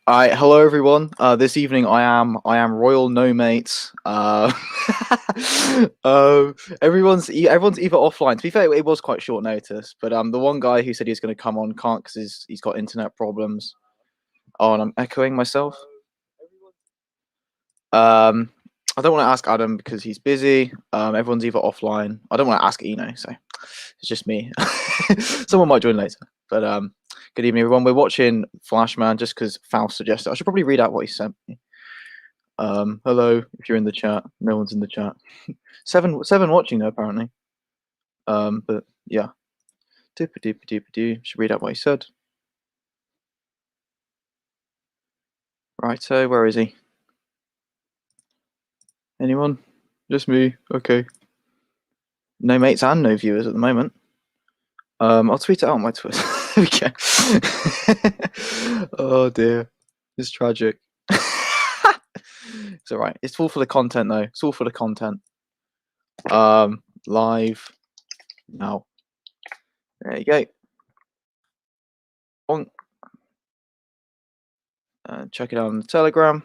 Hello everyone. This evening I am Royal No Mates. Everyone's either offline. To be fair, it was quite short notice, but the one guy who said he was going to come on can't because he's got internet problems. Oh, and I'm echoing myself. Um, I don't want to ask Adam because he's busy. Everyone's either offline. I don't want to ask Eno, so it's just me. Someone might join later, but good evening everyone. We're watching Flashman just because Faust suggested. I should probably read out what he sent me. Hello, if you're in the chat. No one's in the chat. Seven watching though apparently. But yeah. Should read out what he said. Right, so where is he? Anyone? Just me. Okay. No mates and no viewers at the moment. I'll tweet it out on my Twitter. Okay. Oh dear. It's tragic. It's alright. It's all for the content though. It's all for the content. Live now. There you go. On. Check it out on the Telegram.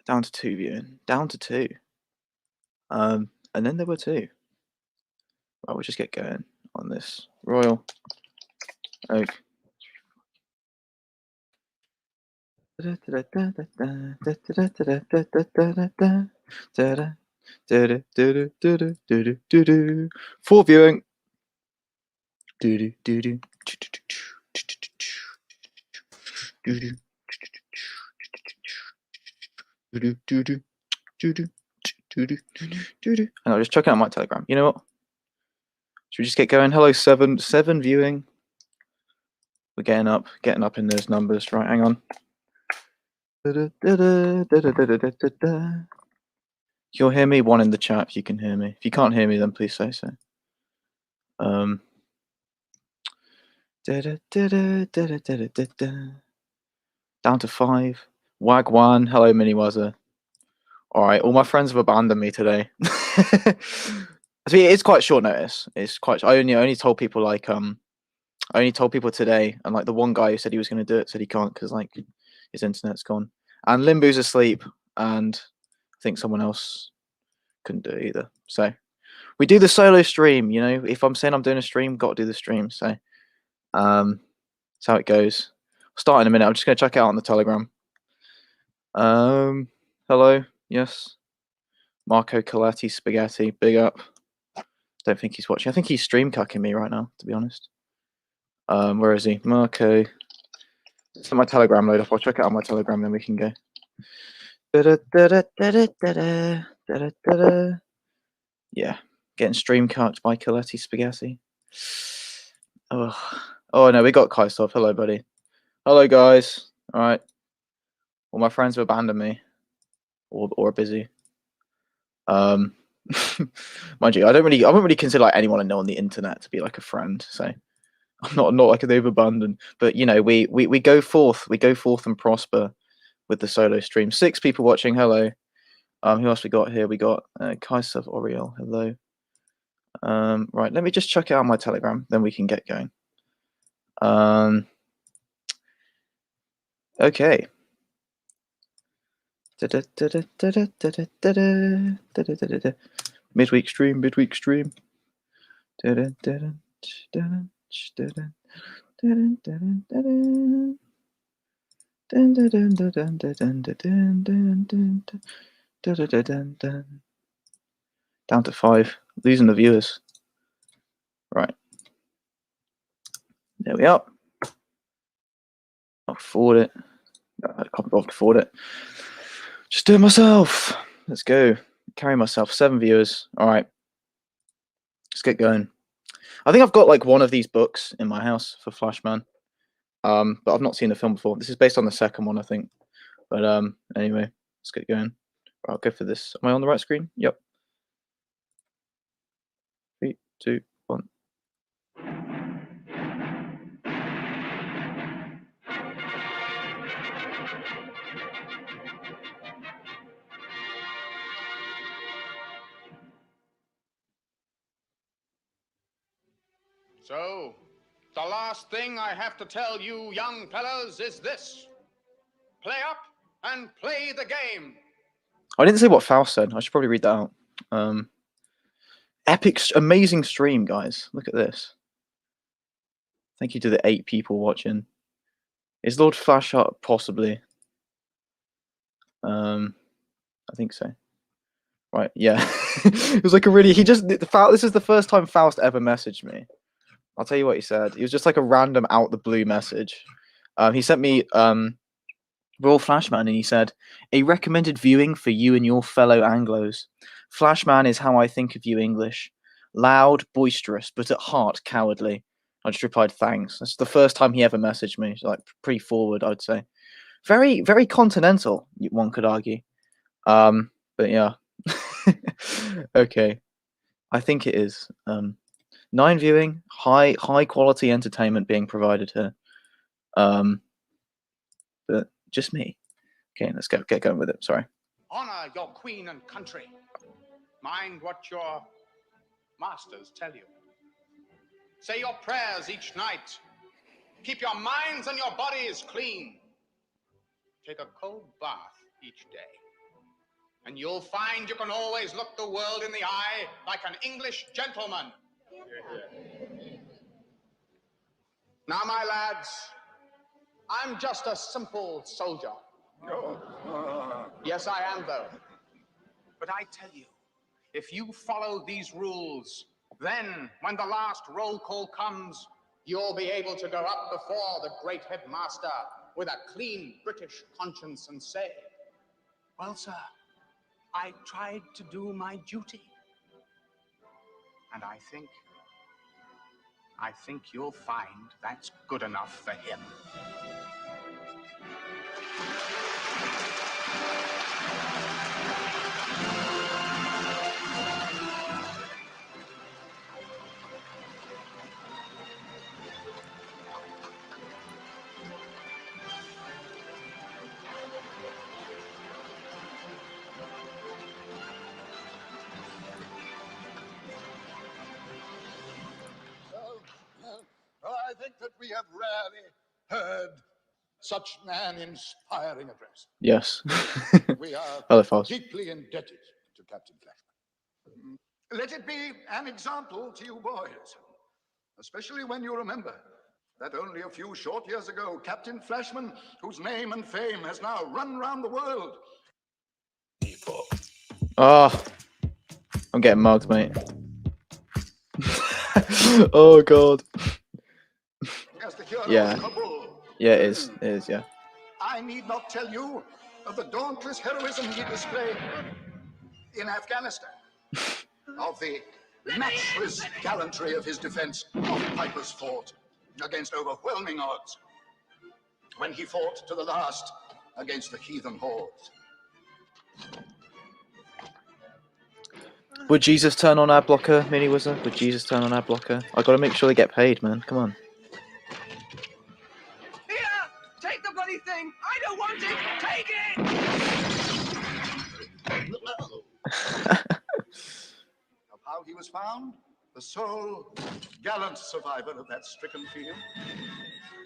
Down to 2 viewing. Down to 2. And then there were 2. Right, we'll just get going on this Royal Oak. For viewing. And I'll just check out my Telegram. You know what? Should we just get going? Hello, 7 viewing. We're getting up in those numbers. Right, hang on. You'll hear me. 1 in the chat if you can hear me. If you can't hear me, then please say so. Down to 5. Wagwan. Hello, Mini Wazza. Alright, all my friends have abandoned me today. It's quite short notice. It's quite. I only told people like I only told people today, and like the one guy who said he was going to do it said he can't because like his internet's gone, and Limbu's asleep, and I think someone else couldn't do it either. So we do the solo stream. You know, if I'm saying I'm doing a stream, got to do the stream. So that's how it goes. I'll start in a minute. I'm just going to check it out on the Telegram. Hello. Yes. Marco Coletti Spaghetti. Big up. Don't think he's watching. I think he's stream cucking me right now, to be honest. Where is he? Marco. It's on my Telegram load up. I'll check it out on my Telegram, then we can go. Yeah. Getting stream cucked by Coletti Spaghetti. Oh no, we got Kaisov. Hello, buddy. Hello, guys. Alright. Well, my friends have abandoned me. Or busy. Mind you, I don't really consider like anyone I know on the internet to be like a friend, so I'm not like they've abandoned. But you know, we go forth, and prosper with the solo stream. 6 people watching. Hello. Who else we got here? We got Kaisov Oriel. Hello. Right, let me just check it out on my Telegram, then we can get going. Okay. Midweek stream. Down to 5. Losing the viewers. Right. There we are. I'll forward it. I had a copy off to forward it. Just do it myself. Let's go. Carry myself. 7 viewers. All right. Let's get going. I think I've got like one of these books in my house for Flashman. But I've not seen the film before. This is based on the second one, I think. But anyway, let's get going. Right, I'll go for this. Am I on the right screen? Yep. 3, 2, 1. So, The last thing I have to tell you young fellas is this. Play up and play the game. I didn't say what Faust said. I should probably read that out. Amazing stream, guys. Look at this. Thank you to the 8 people watching. Is Lord Flash up? Possibly. I think so. Right, yeah. It was like a really... This is the first time Faust ever messaged me. I'll tell you what he said. It was just like a random out-the-blue message. He sent me Royal Flashman, and he said, "A recommended viewing for you and your fellow Anglos. Flashman is how I think of you English. Loud, boisterous, but at heart cowardly." I just replied, "Thanks." That's the first time he ever messaged me. Like, pretty forward, I'd say. Very, very continental, one could argue. But yeah. Okay. I think it is. 9 viewing, high quality entertainment being provided here. But just me. Okay, let's get going with it. Sorry. Honor your queen and country. Mind what your masters tell you. Say your prayers each night. Keep your minds and your bodies clean. Take a cold bath each day. And you'll find you can always look the world in the eye like an English gentleman. Now, my lads, I'm just a simple soldier. Yes, I am, though. But I tell you, if you follow these rules, then when the last roll call comes, you'll be able to go up before the great headmaster with a clean British conscience and say, "Well, sir, I tried to do my duty." And I think you'll find that's good enough for him. I think that we have rarely heard such an inspiring address. Yes. We are Hello, Faust. deeply indebted to Captain Flashman. Let it be an example to you boys, especially when you remember that only a few short years ago, Captain Flashman, whose name and fame has now run round the world. Oh, I'm getting mugged, mate. Oh, God. Yeah. Yeah, it is. It is, yeah. I need not tell you of the dauntless heroism he displayed in Afghanistan, of the matchless gallantry of his defense of Piper's Fort against overwhelming odds, when he fought to the last against the heathen hordes. Would Jesus turn on our blocker, Mini Wizard? Would Jesus turn on our blocker? I gotta make sure they get paid, man. Come on. Here! Take the bloody thing! I don't want it! Take it! Of how he was found, the sole gallant survivor of that stricken field.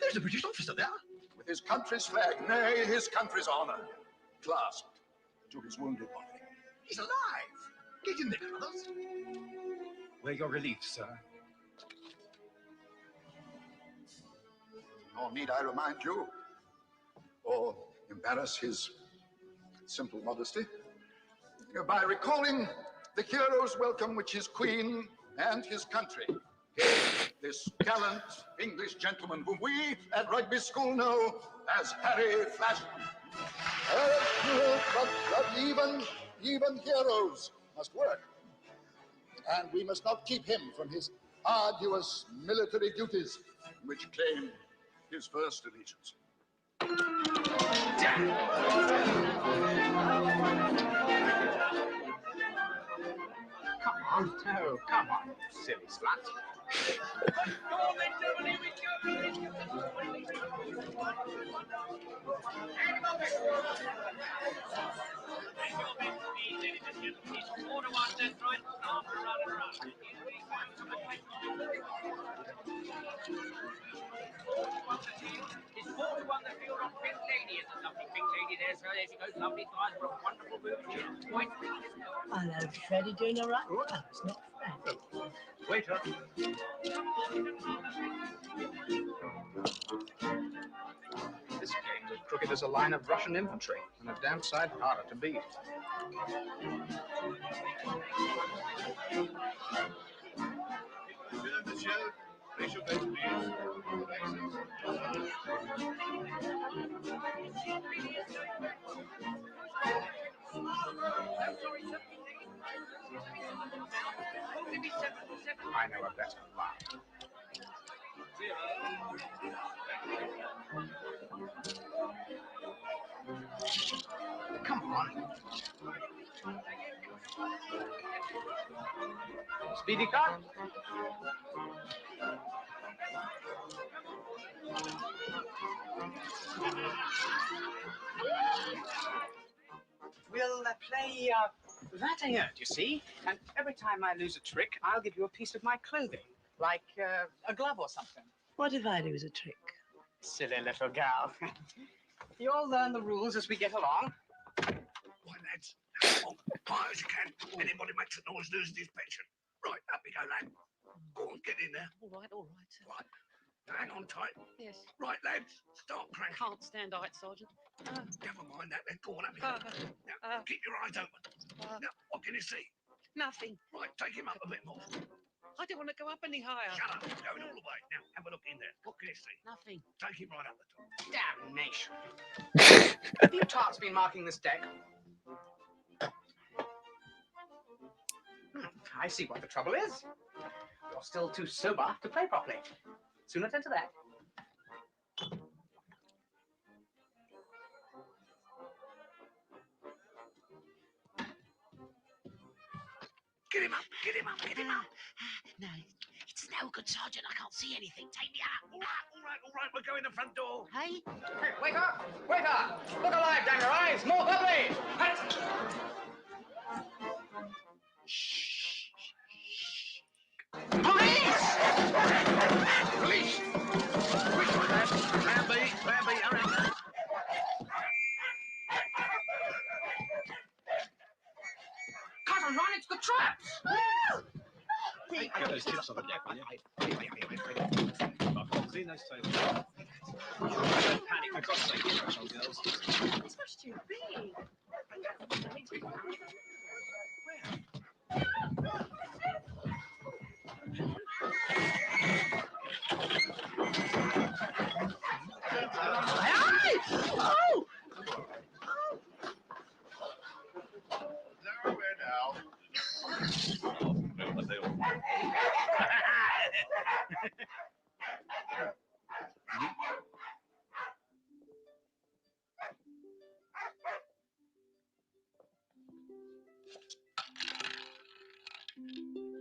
There's a British officer there. With his country's flag, nay, his country's honor, clasped to his wounded body. He's alive! Get in there, brothers. We're your relief, sir. Nor need I remind you, or embarrass his simple modesty, by recalling the hero's welcome which his queen and his country gave this gallant English gentleman whom we at rugby school know as Harry Flashman. But even heroes must work, and we must not keep him from his arduous military duties, which claim his first allegiance. Come on, no, come on, silly slut. Big lady is a lovely big lady there, sir. There she goes, lovely thighs, what a wonderful movie. Quite sweet, isn't it? Hello, Freddie, doing all right? Oh, it's not Fred. Waiter. This gate is crooked as a line of Russian infantry, and a damn sight harder to beat. Monsieur, place your bets, please. I know a better lie. Come on. Speedy car? We'll play that I earned, you see. And every time I lose a trick, I'll give you a piece of my clothing. Like a glove or something. What if I lose a trick? Silly little gal. You'll learn the rules as we get along. Right, lads. On, quiet as you can. Anybody makes a noise loses his pension. Right, up we go, lad. Go on, get in there. All right, sir. Right. Now, hang on tight. Yes. Right, lads. Start cranking. Can't stand height, Sergeant. Never mind that, then. Go on, up we go. Now, keep your eyes open. Now, what can you see? Nothing. Right, take him up a bit more. I don't want to go up any higher. Shut up. Going all the way. Now, have a look in there. What can you see? Nothing. Take him right up the top. Damnation. Have you tarts been marking this deck? I see what the trouble is. You're still too sober to play properly. Soon attend to that. Get him up. Get him up. Get him up. No, it's no good, Sergeant. I can't see anything. Take me up. All right. We'll go in the front door. Hey? Hey, waiter! Waiter! Look alive, damn your eyes! More bubbly! Shh. Police! Police. Which one, lad? Plan B. Hurry up. Cousin Ron, it's the traps! Get those tips on the deck, will you? I've seen those tables. Don't panic, for God's sake, threshold girls. It's much too big. Oh! Nowhere now.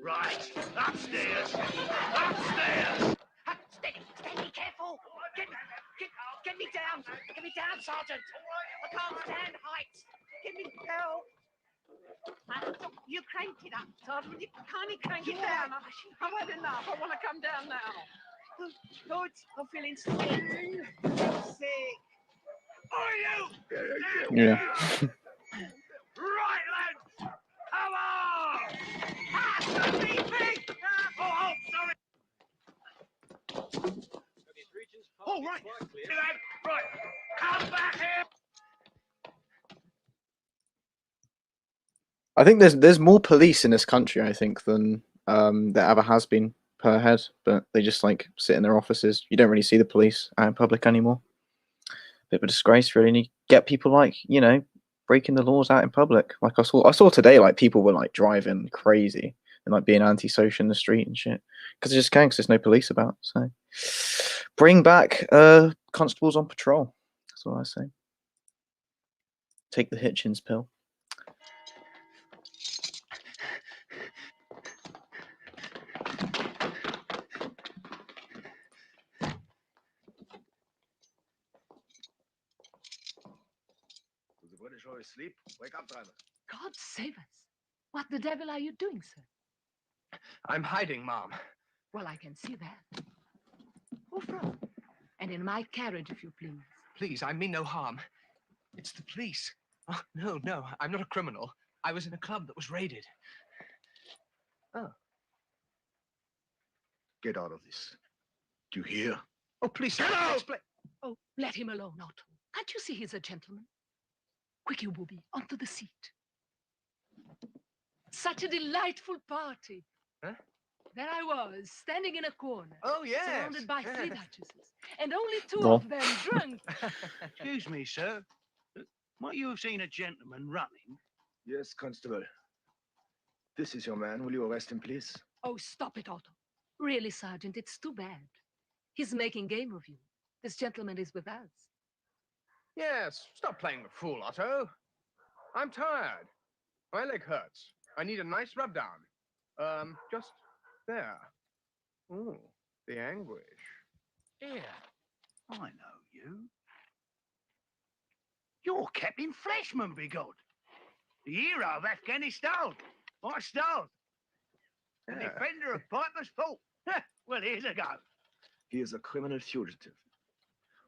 Right, upstairs. Steady, careful. Get me down. Get me down, Sergeant. I can't stand heights. Get me help. You cranked it up, Sergeant. You kindly crank it down. I've had enough. I want to come down now. Good. I'm feeling sick. Are you? Yeah. Right, lads. Come on. Oh, sorry. Oh, right. Lad, right. Come back here. I think there's more police in this country, I think, than there ever has been per head. But they just like sit in their offices. You don't really see the police out in public anymore. Bit of a disgrace, really. And you get people like breaking the laws out in public. Like I saw today, like people were like driving crazy and like being antisocial in the street and shit because they just can't. Because there's no police about. So bring back constables on patrol. That's what I say. Take the Hitchens pill. The British are asleep. Wake up, driver. God save us. What the devil are you doing, sir? I'm hiding, Mom. Well, I can see that. Who from? And in my carriage, if you please. Please, I mean no harm. It's the police. Oh, no, I'm not a criminal. I was in a club that was raided. Oh. Get out of this. Do you hear? Oh, please, Get out! Oh, let him alone, Otto. Can't you see he's a gentleman? Quick, you booby, onto the seat. Such a delightful party. Huh? There I was, standing in a corner. Oh, yes. Surrounded by 3 duchesses. And only 2 Well. of them drunk. Excuse me, sir. Might you have seen a gentleman running? Yes, Constable. This is your man. Will you arrest him, please? Oh, stop it, Otto. Really, Sergeant, it's too bad. He's making game of you. This gentleman is with us. Yes, stop playing the fool, Otto. I'm tired. My leg hurts. I need a nice rub down. Just there. Oh, the anguish. Here, I know you. You're Captain Flashman, begod. The hero of Afghanistan. My stars. The Yeah. defender of Piper's Fault. Well, here's a go. He is a criminal fugitive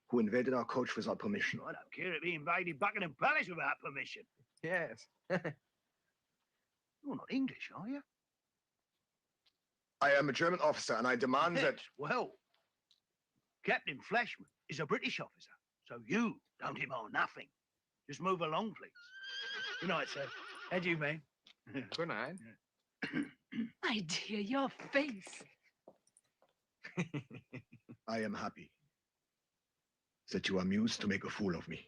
who invaded our coach without permission. I don't care if he invaded Buckingham Palace without permission. Yes. You're not English, are you? I am a German officer, and I demand that... Well, Captain Flashman is a British officer, so you don't demand nothing. Just move along, please. Good night, sir. And you, man. Good night. My dear, your face. I am happy that you are amused to make a fool of me.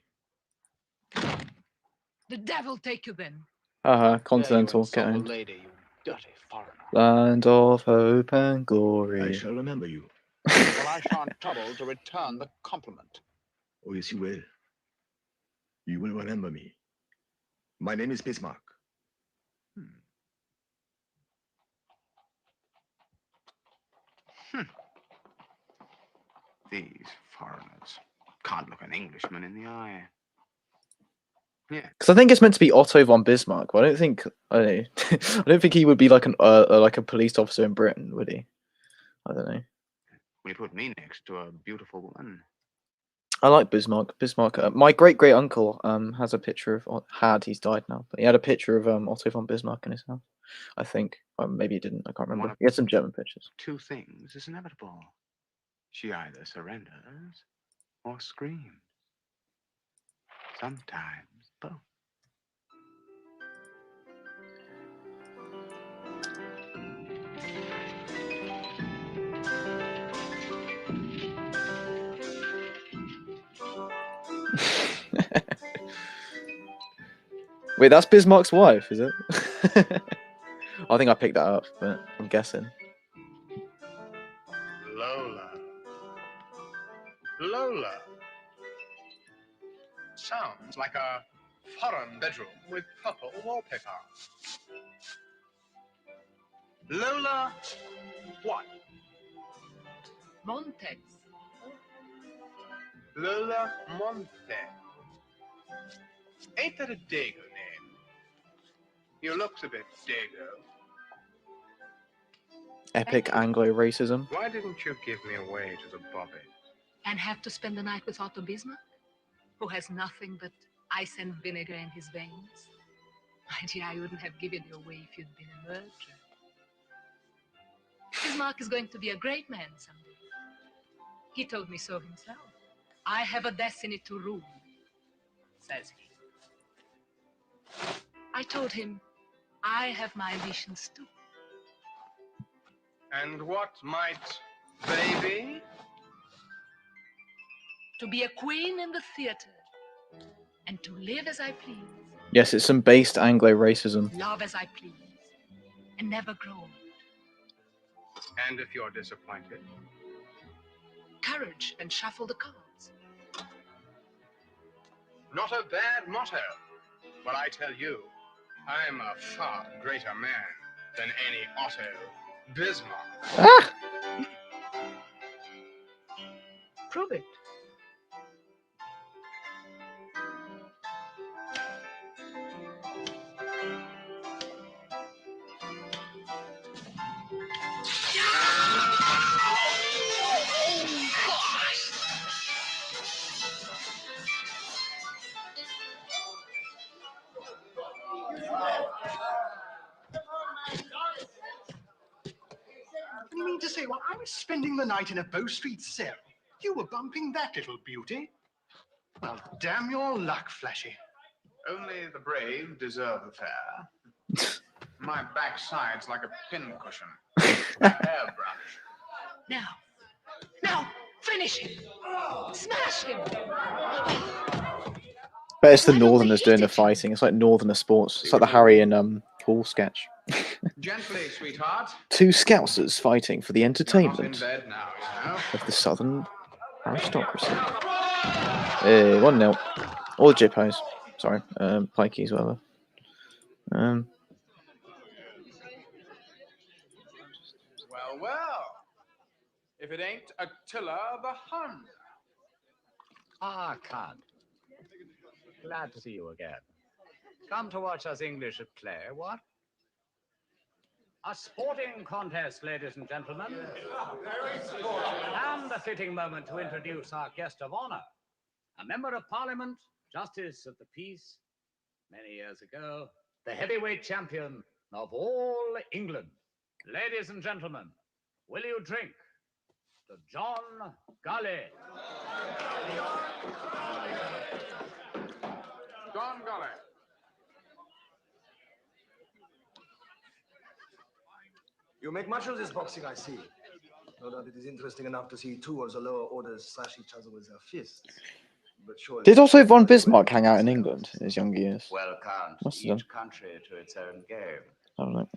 The devil take you then. Continental, get a owned. lady, you dirty foreigner. Land of hope and I glory. shall remember you. Well, I shan't trouble to return the compliment. Oh, yes, you will. You will remember me. My name is Bismarck. These foreigners can't look an Englishman in the eye. Yeah. Because I think it's meant to be Otto von Bismarck, but I don't think I don't think he would be like a police officer in Britain, would he? I don't know. We put me next to a beautiful woman. I like Bismarck. Bismarck. My great uncle has a picture of he's died now, but he had a picture of Otto von Bismarck in his house. I think, or maybe he didn't. I can't remember. He had some German pictures. Two things is inevitable. She either surrenders or screams. Sometimes both. Wait, that's Bismarck's wife, is it? I think I picked that up, but I'm guessing. Lola. Sounds like a foreign bedroom with purple wallpaper. Lola what? Montex. Lola Monte. Ain't that a Dago name? You looks a bit Dago. Epic Anglo-racism. Why didn't you give me away to the bobby? And have to spend the night with Otto Bismarck, who has nothing but ice and vinegar in his veins. My dear, I wouldn't have given you away if you'd been a murderer. Bismarck is going to be a great man someday. He told me so himself. I have a destiny to rule, says he. I told him I have my ambitions too. And what might they be? To be a queen in the theater and to live as I please. Yes, it's some based Anglo-racism. Love as I please and never grow old. And if you're disappointed? Courage and shuffle the cards. Not a bad motto. But I tell you, I'm a far greater man than any Otto Bismarck. Ah! Prove it. to say, while I was spending the night in a Bow Street cell, you were bumping that little beauty. Well, damn your luck, Flashy. Only the brave deserve the fair. My backside's like a pincushion. Hairbrush. Now, finish him. Smash him. But it's the Why don't they Northerners hit doing the each fighting. It's like Northerner sports. It's like the Harry and Paul sketch. Gently, sweetheart. Two Scousers fighting for the You're not in entertainment bed now, you know. of the Southern aristocracy. 1-0. Or Jippos. Sorry. Pikeys, whatever. Well. If it ain't Attila the Hun. Ah, Khan. Glad to see you again. Come to watch us English at play, what? A sporting contest, ladies and gentlemen. And a fitting moment to introduce our guest of honor. A member of Parliament, Justice of the Peace, many years ago, the heavyweight champion of all England. Ladies and gentlemen, will you drink to John Gully? John Gully. You make much of this boxing, I see. No doubt it is interesting enough to see two of the lower orders slash each other with their fists. But surely... Did also von Bismarck hang out in England in his younger years? Well, Count, Must have each country to its own game. I don't know.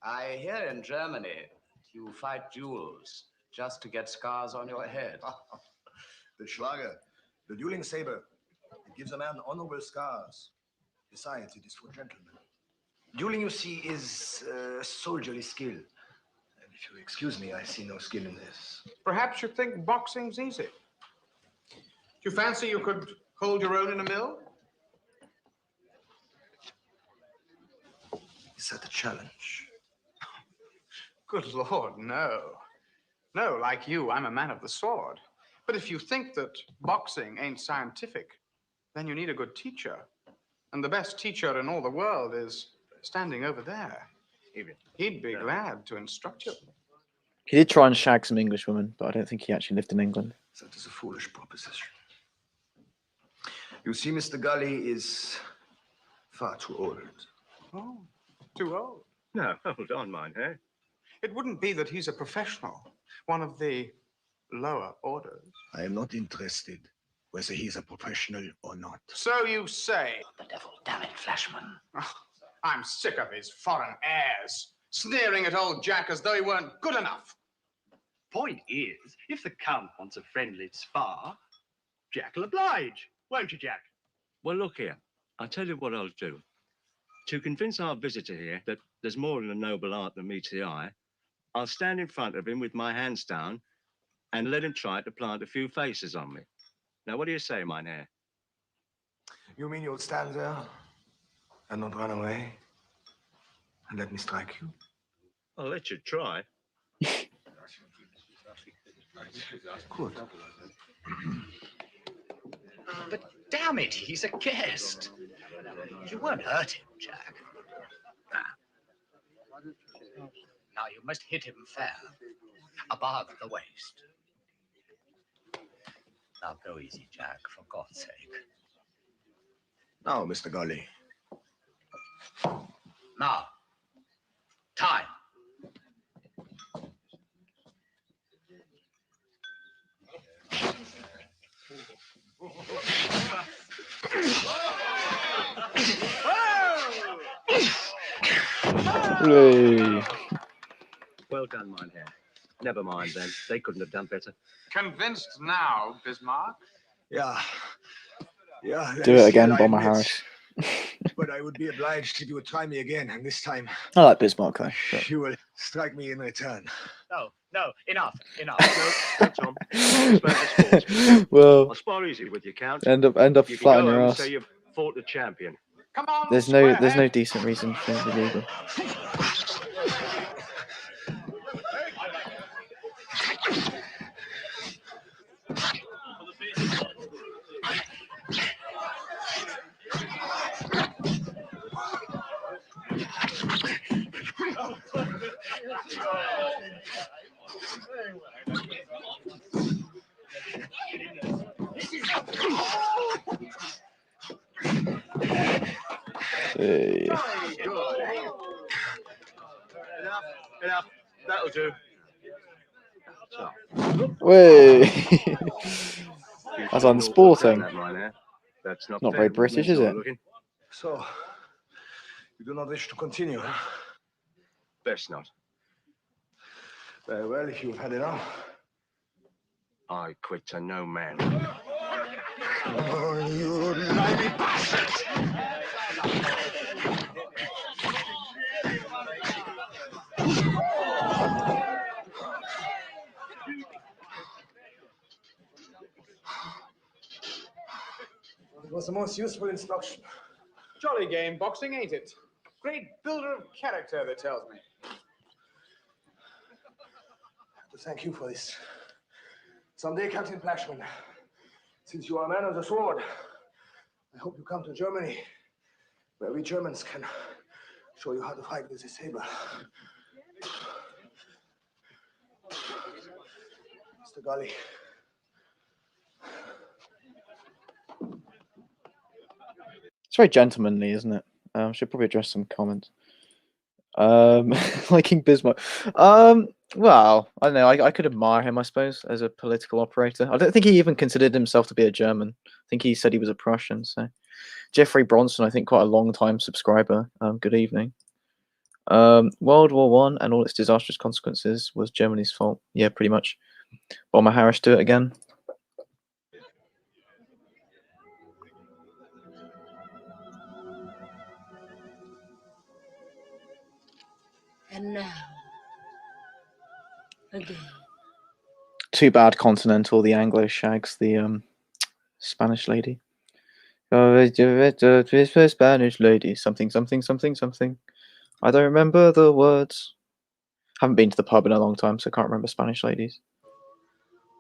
I hear in Germany you fight duels just to get scars on your head. The Schlager, the dueling saber, it gives a man honorable scars. Besides, it is for gentlemen. Dueling, you see, is soldierly skill. And if you excuse me, I see no skill in this. Perhaps you think boxing's easy. Do you fancy you could hold your own in a mill? Is that a challenge? Good Lord, no. No, like you, I'm a man of the sword. But if you think that boxing ain't scientific, then you need a good teacher. And the best teacher in all the world is standing over there. He'd be glad to instruct you. He did try and shag some English women, but I don't think he actually lived in England. That is a foolish proposition. You see, Mr. Gully is far too old. Oh, too old? No, hold on, Mynheer. It wouldn't be that he's a professional, one of the lower orders. I am not interested whether he's a professional or not. So you say. The devil, damn it, Flashman. Oh, I'm sick of his foreign airs, sneering at old Jack as though he weren't good enough. Point is, if the Count wants a friendly spar, Jack'll oblige. Won't you, Jack? Well, look here. I'll tell you what I'll do. To convince our visitor here that there's more in a noble art than meets the eye, I'll stand in front of him with my hands down and let him try to plant a few faces on me. Now, what do you say, Mynheer? You mean you'll stand there and not run away and let me strike you? I'll let you try. Good. But damn it, he's a guest. You won't hurt him, Jack. Now you must hit him fair, above the waist. Now go easy, Jack, for God's sake. Now, Mr. Gully. Now, time. Well done, Mynheer. Never mind then. They couldn't have done better. Convinced now, Bismarck? Yeah. Yeah. Do it again, Bomber Harris. But I would be obliged if you would try me again, and this time... I like Bismarck, though. But... you will strike me in return. No, enough. No, Tom. Well, I'll spar easy with you, Count. End up You flat can on go your home and ass. say you've fought the champion. Come on, There's no decent reason for it illegal. Hey. Enough. That'll do. Way. That's unsporting. That's Not very British, is it? So, you do not wish to continue, huh? Best not. Very well, if you've had enough. I quit to no man. Oh, you limey bastard! It was the most useful instruction. Jolly game boxing, ain't it? Great builder of character, that tells me. To thank you for this. Someday, Captain Flashman, since you are a man of the sword, I hope you come to Germany, where we Germans can show you how to fight with a saber. Mr. Gully. It's very gentlemanly, isn't it? Should probably address some comments. Liking Bismarck. Well, I don't know. I could admire him, I suppose, as a political operator. I don't think he even considered himself to be a German. I think he said he was a Prussian. So, Jeffrey Bronson, I think, quite a long time subscriber. Good evening. World War One and all its disastrous consequences was Germany's fault. Yeah, pretty much. Bomber Harris, do it again. And now, again. Too bad Continental, the Anglo shags the Spanish lady. Spanish lady, something, something, something, something. I don't remember the words. Haven't been to the pub in a long time, so I can't remember Spanish ladies.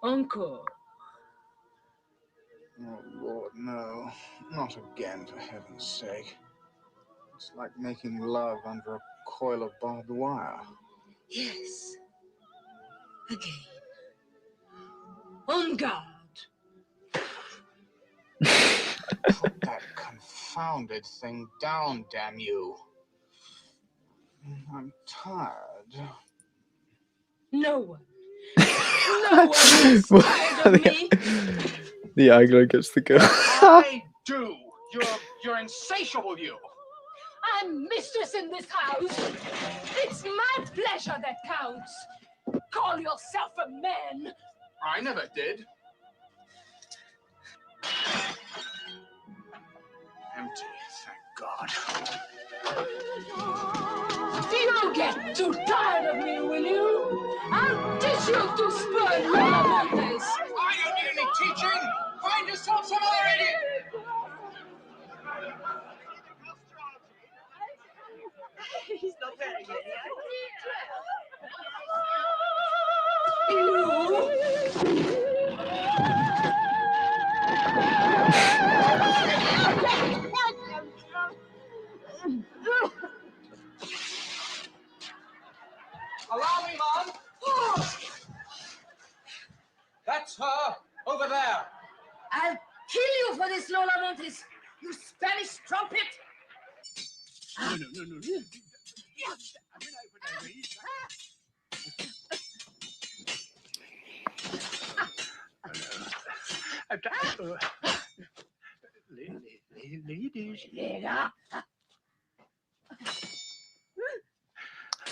Uncle. Oh, Lord, no. Not again, for heaven's sake. It's like making love under a coil of barbed wire. Yes. Again. On guard. Put that confounded thing down, damn you. I'm tired. No one. No one is tired of me. The Anglo gets the girl. I do. You're insatiable, you. I'm mistress in this house. It's my pleasure that counts. Call yourself a man. I never did. Empty, thank God. You'll get too tired of me, will you? I'll teach you to spurn your amantes. I don't need any teaching. Find yourself some other idiot. He's not very good. Allow me, Mom. That's her over there. I'll kill you for this, Lola Montes. You Spanish trumpet. No. Ladies.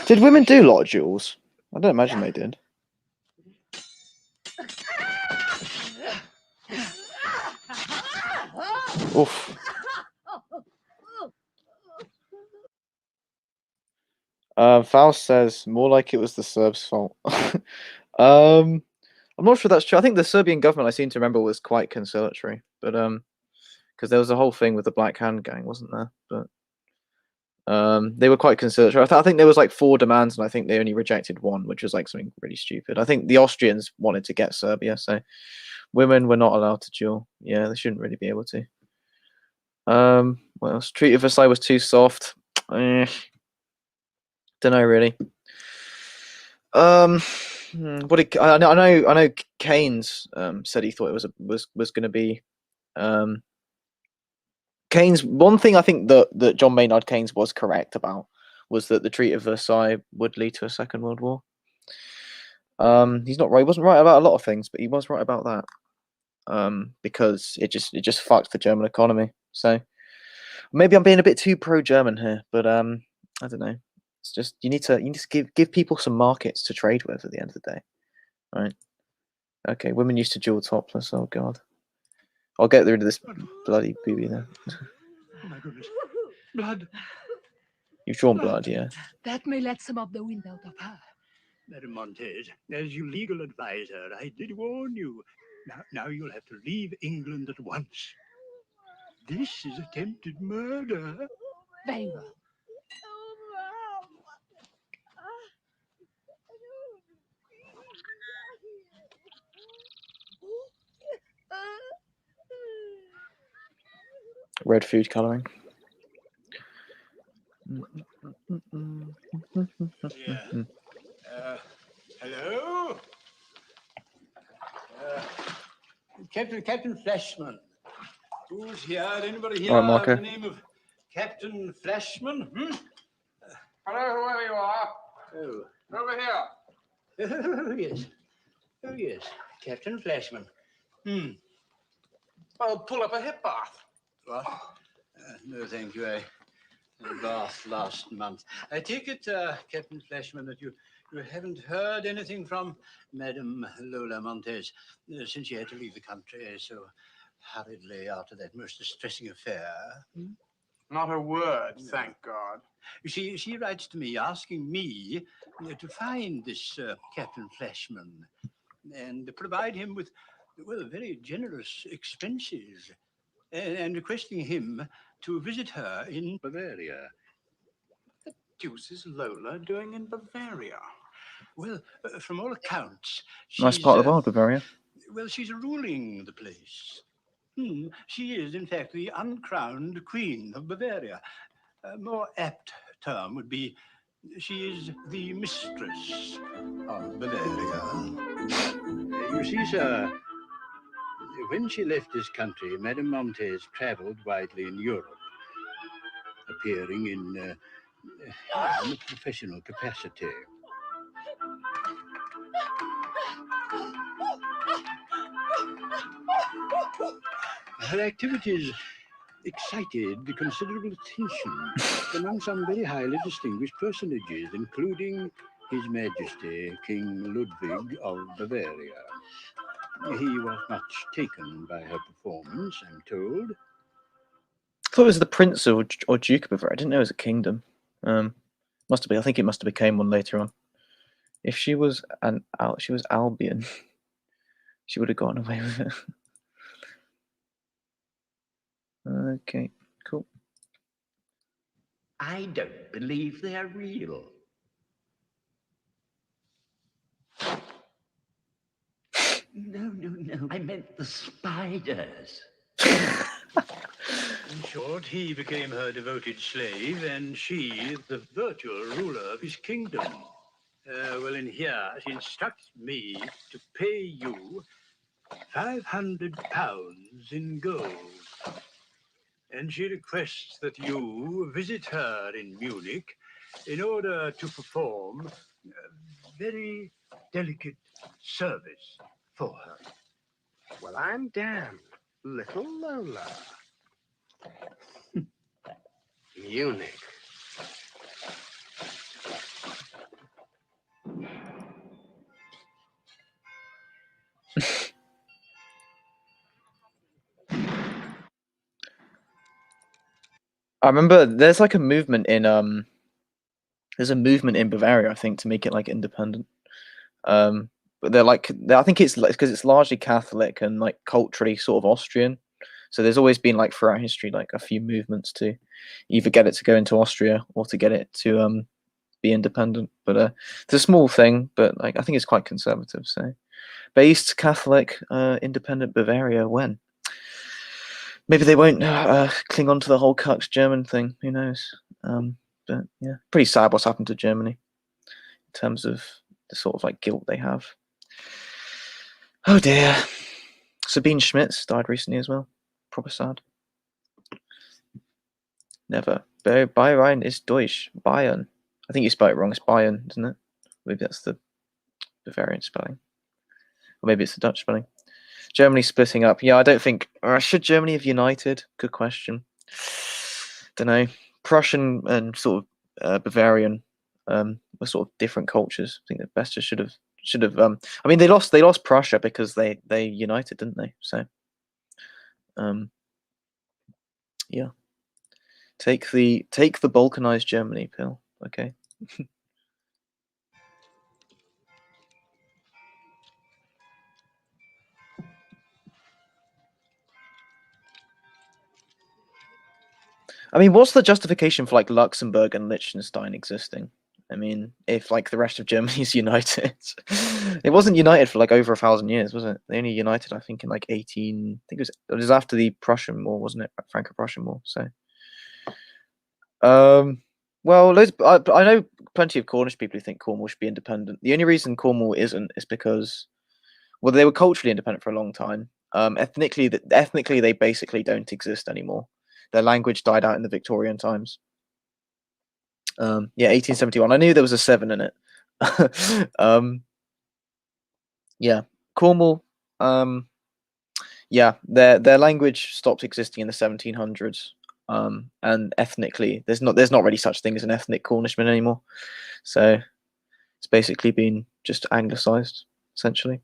Did women do a lot of duels? I don't imagine they did. Oof. Faust says more like it was the Serbs' fault. I'm not sure that's true. I think the Serbian government, I seem to remember, was quite conciliatory, but because there was a whole thing with the Black Hand Gang, wasn't there? But they were quite conciliatory. I think there was like 4 demands, and I think they only rejected 1, which was like something really stupid. I think the Austrians wanted to get Serbia, so women were not allowed to duel. Yeah, they shouldn't really be able to. What else? Treaty of Versailles was too soft. Don't know really. I know Keynes said he thought it was going to be Keynes. One thing I think that John Maynard Keynes was correct about was that the Treaty of Versailles would lead to a Second World War. He's not right. He wasn't right about a lot of things, but he was right about that. Because it just fucked the German economy. So maybe I'm being a bit too pro-German here, but I don't know. It's just you need to give people some markets to trade with at the end of the day, right? Okay, women used to dual topless. Oh god, I'll get rid of this bloody booby now. Oh my goodness. Blood. You've drawn blood, yeah. That may let some of the wind out of her. Madame Montez, as your legal advisor, I did warn you. Now you'll have to leave England at once. This is attempted murder. Very well. Red food coloring. Yeah. Hello? Captain Flashman. Who's here? Anybody here All right, by Marco. the name of Captain Flashman? Hello, whoever you are. Oh. Over here. Oh, yes. Oh, yes. Captain Flashman. Well, pull up a hip bath. What? No, thank you. I had a bath last month. I take it, Captain Flashman, that you haven't heard anything from Madame Lola Montez since she had to leave the country so hurriedly after that most distressing affair. Not a word, thank God. She writes to me asking me to find this Captain Flashman and provide him with, well, very generous expenses and requesting him to visit her in Bavaria. What the deuce is Lola doing in Bavaria? Well, from all accounts, Nice part of the world, Bavaria. Well, she's ruling the place. She is, in fact, the uncrowned Queen of Bavaria. A more apt term would be she is the mistress of Bavaria. You see, sir, when she left this country, Madame Montez traveled widely in Europe, appearing in a professional capacity. Her activities excited considerable attention among some very highly distinguished personages, including His Majesty King Ludwig of Bavaria. He was much taken by her performance, I'm told. I thought it was the Prince or Duke of Bavaria. I didn't know it was a kingdom. Must have been. I think it must have became one later on. If she was she was Albion, she would have gotten away with it. Okay, cool. I don't believe they're real. No. I meant the spiders. In short, he became her devoted slave, and she the virtual ruler of his kingdom. Well, in here, she instructs me to pay you £500 in gold. And she requests that you visit her in Munich in order to perform a very delicate service for her. Well, I'm damned. Little Lola. Munich. I remember there's like a movement in Bavaria, I think, to make it like independent. But I think it's because it's largely Catholic and like culturally sort of Austrian. So there's always been like throughout history like a few movements to either get it to go into Austria or to get it to be independent. But it's a small thing, but like I think it's quite conservative. So based Catholic independent Bavaria when? Maybe they won't cling on to the whole cucked German thing. Who knows? But yeah, pretty sad what's happened to Germany in terms of the sort of like guilt they have. Oh dear. Sabine Schmitz died recently as well. proper sad. Never. Bayern is Deutsch. Bayern. I think you spelled it wrong. It's Bayern, isn't it? Maybe that's the Bavarian spelling. Or maybe it's the Dutch spelling. Germany splitting up. Yeah, I don't think... should Germany have united? Good question. Don't know. Prussian and sort of Bavarian were sort of different cultures. I think that Bester should have... I mean, they lost Prussia because they united, didn't they? So, yeah. Take the balkanized Germany pill. Okay. I mean, what's the justification for like Luxembourg and Liechtenstein existing? I mean, if like the rest of Germany is united, it wasn't united for like over 1,000 years, was it? They only united, I think, in like 18. I think it was after the Prussian War, wasn't it? Franco-Prussian War. So, well, I know plenty of Cornish people who think Cornwall should be independent. The only reason Cornwall isn't is because, well, they were culturally independent for a long time. Ethnically, they basically don't exist anymore. Their language died out in the Victorian times. Yeah, 1871. I knew there was a 7 in it. Yeah, Cornwall. Yeah, their language stopped existing in the 1700s. And ethnically, there's not really such thing as an ethnic Cornishman anymore. So it's basically been just anglicized, essentially.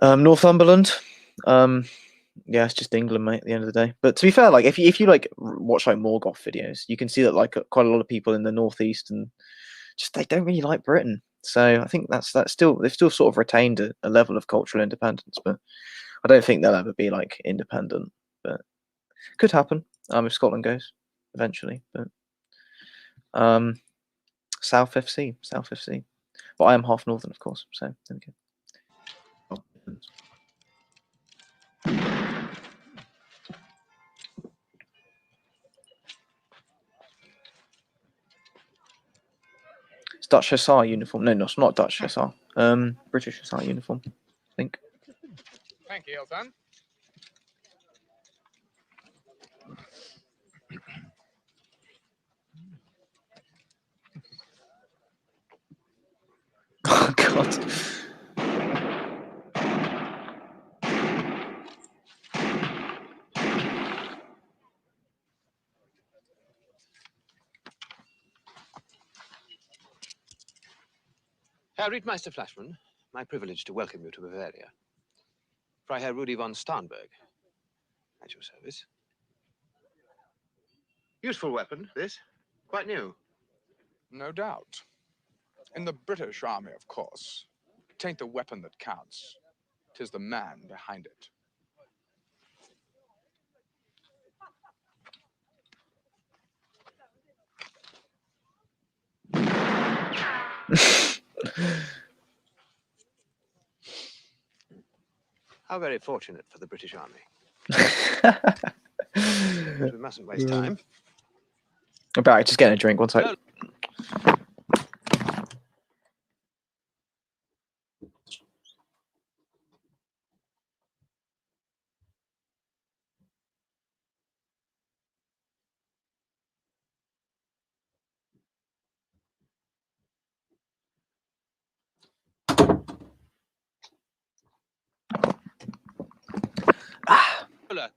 Northumberland. Yeah, it's just England, mate, at the end of the day. But to be fair, like if you like watch like Morgoth videos, you can see that like quite a lot of people in the northeast and just they don't really like Britain. So I think that's still they've still sort of retained a level of cultural independence, but I don't think they'll ever be like independent. But could happen if Scotland goes eventually. But South FC. But I am half northern, of course. So there we go. It's Dutch Hussar uniform. No, it's not Dutch Hussar. British Hussar uniform, I think. Thank you, Elton. Oh God. Herr Rittmeister Flashman, my privilege to welcome you to Bavaria. Freiherr Rudi von Starnberg, at your service. Useful weapon, this. Quite new. No doubt. In the British Army, of course. Tain't the weapon that counts. 'Tis the man behind it. How very fortunate for the British Army. We mustn't waste time. I'm back, just getting a drink. One sec.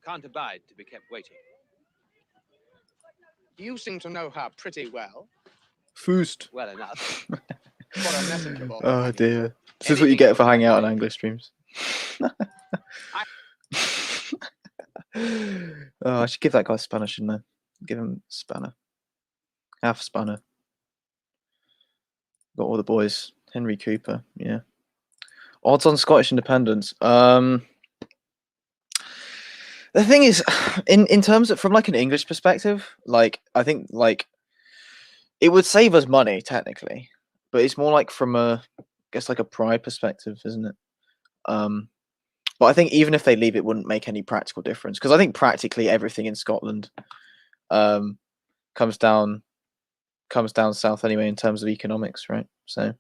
Can't abide to be kept waiting. You seem to know her pretty well. Foost. Well enough. For a messenger boy. Oh dear. This is what you get for hanging out on Anglo streams. Oh, I should give that guy a spanner, shouldn't I? Give him a spanner. Half a spanner. Got all the boys. Henry Cooper, yeah. Odds on Scottish independence. The thing is, in terms of from like an English perspective, like I think like it would save us money technically, but it's more like from a I guess like a pride perspective, isn't it? But I think even if they leave, it wouldn't make any practical difference because I think practically everything in Scotland comes down south anyway in terms of economics, right? So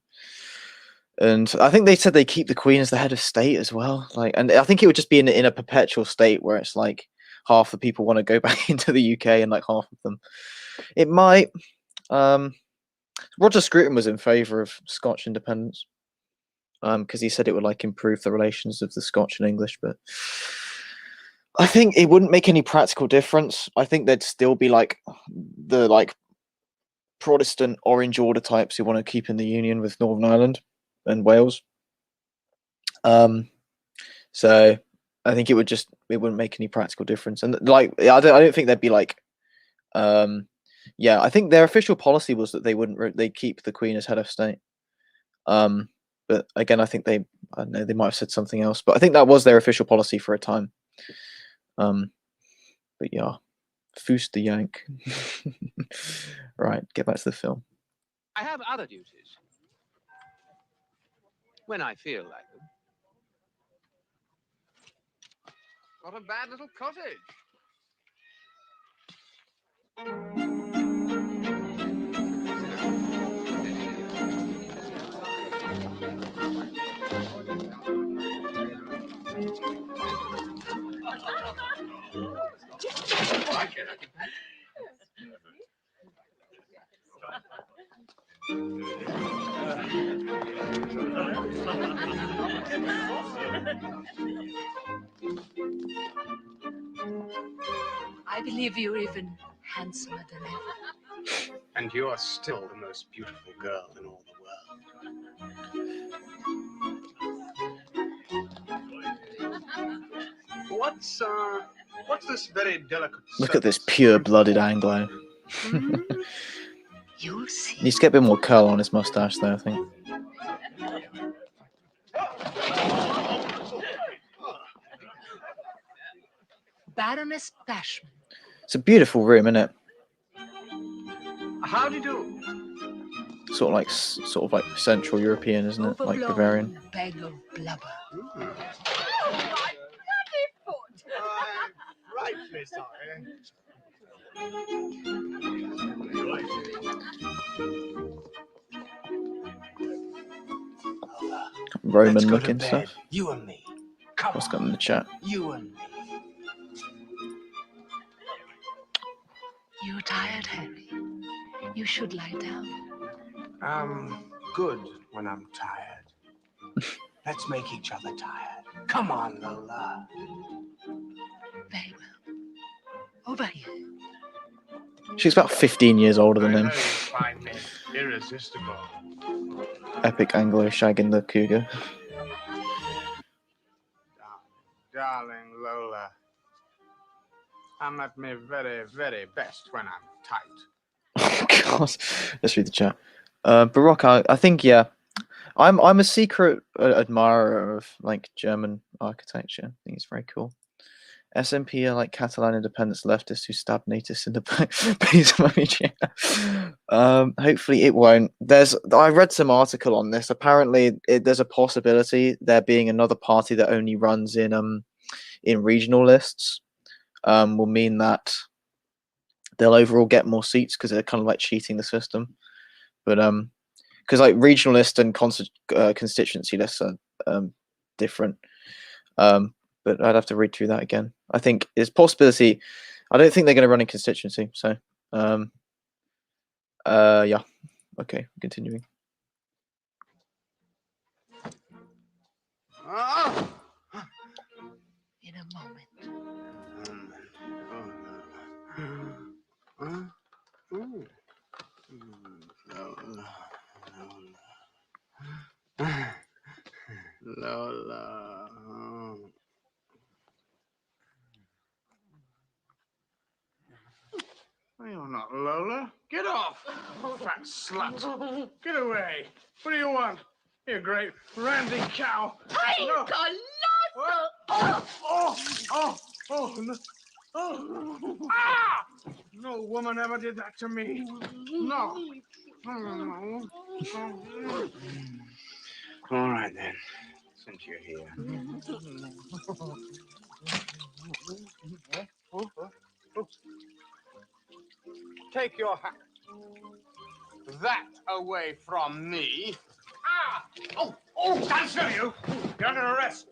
And I think they said they keep the Queen as the head of state as well. Like, and I think it would just be in a perpetual state where it's like half the people want to go back into the UK and like half of them. It might. Roger Scruton was in favour of Scotch independence. Because he said it would like improve the relations of the Scotch and English, but I think it wouldn't make any practical difference. I think there'd still be like the like Protestant Orange Order types who want to keep in the Union with Northern Ireland and Wales. So I think it wouldn't make any practical difference. And like I don't think there'd be like yeah, I think their official policy was that they'd keep the Queen as head of state. But again, I think I don't know, they might have said something else, but I think that was their official policy for a time. But yeah, Foos the Yank. Right, get back to the film. I have other duties. When I feel like them. What a bad little cottage. I believe you're even handsomer than ever. And you're still the most beautiful girl in all the world. What's this very delicate? Look at this pure-blooded Anglo. You'll see. Needs to get a bit more curl on his mustache, though, I think. Baroness Flashman. It's a beautiful room, isn't it? How do you do? Sort of like Central European, isn't it? Like Bavarian. Bag of blubber. Frightfully sorry. Roman-looking stuff. You and me. What's got in the chat? You and me. You're tired, Harry. You should lie down. I'm good when I'm tired. Let's make each other tired. Come on, Lola. Very well. Over here. She's about 15 years older than him. Find me irresistible. Epic Anglo shagging the cougar. Darling Lola, I'm at my very, very best when I'm tight. Oh, God. Let's read the chat. Baroque, I think, yeah. I'm a secret admirer of like German architecture. I think it's very cool. SNP are like Catalan independence leftists who stab natives in the back. Hopefully it won't. I read some article on this. Apparently there's a possibility there being another party that only runs in regional lists. Will mean that they'll overall get more seats because they're kind of like cheating the system. But because like regional list and constituency lists are different. But I'd have to read through that again. I think there's possibility. I don't think they're going to run in constituency. So, yeah. Okay, continuing. In a moment. Lola. You're not Lola. Get off, fat slut. Get away. What do you want? You great randy cow. No. No. Ah! No woman ever did that to me. No. No. All right, then. Since you're here. Take your hat. That away from me. Ah! Oh! Oh, stand still, you! You're under arrest.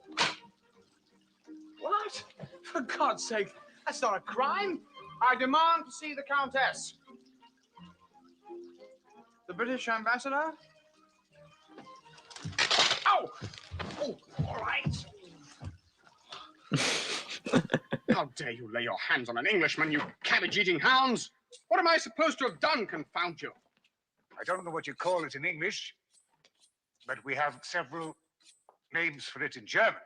What? For God's sake, that's not a crime. I demand to see the Countess. The British ambassador? Ow! Oh, all right. How dare you lay your hands on an Englishman, you cabbage-eating hounds? What am I supposed to have done, confound you? I don't know what you call it in English, but we have several names for it in German.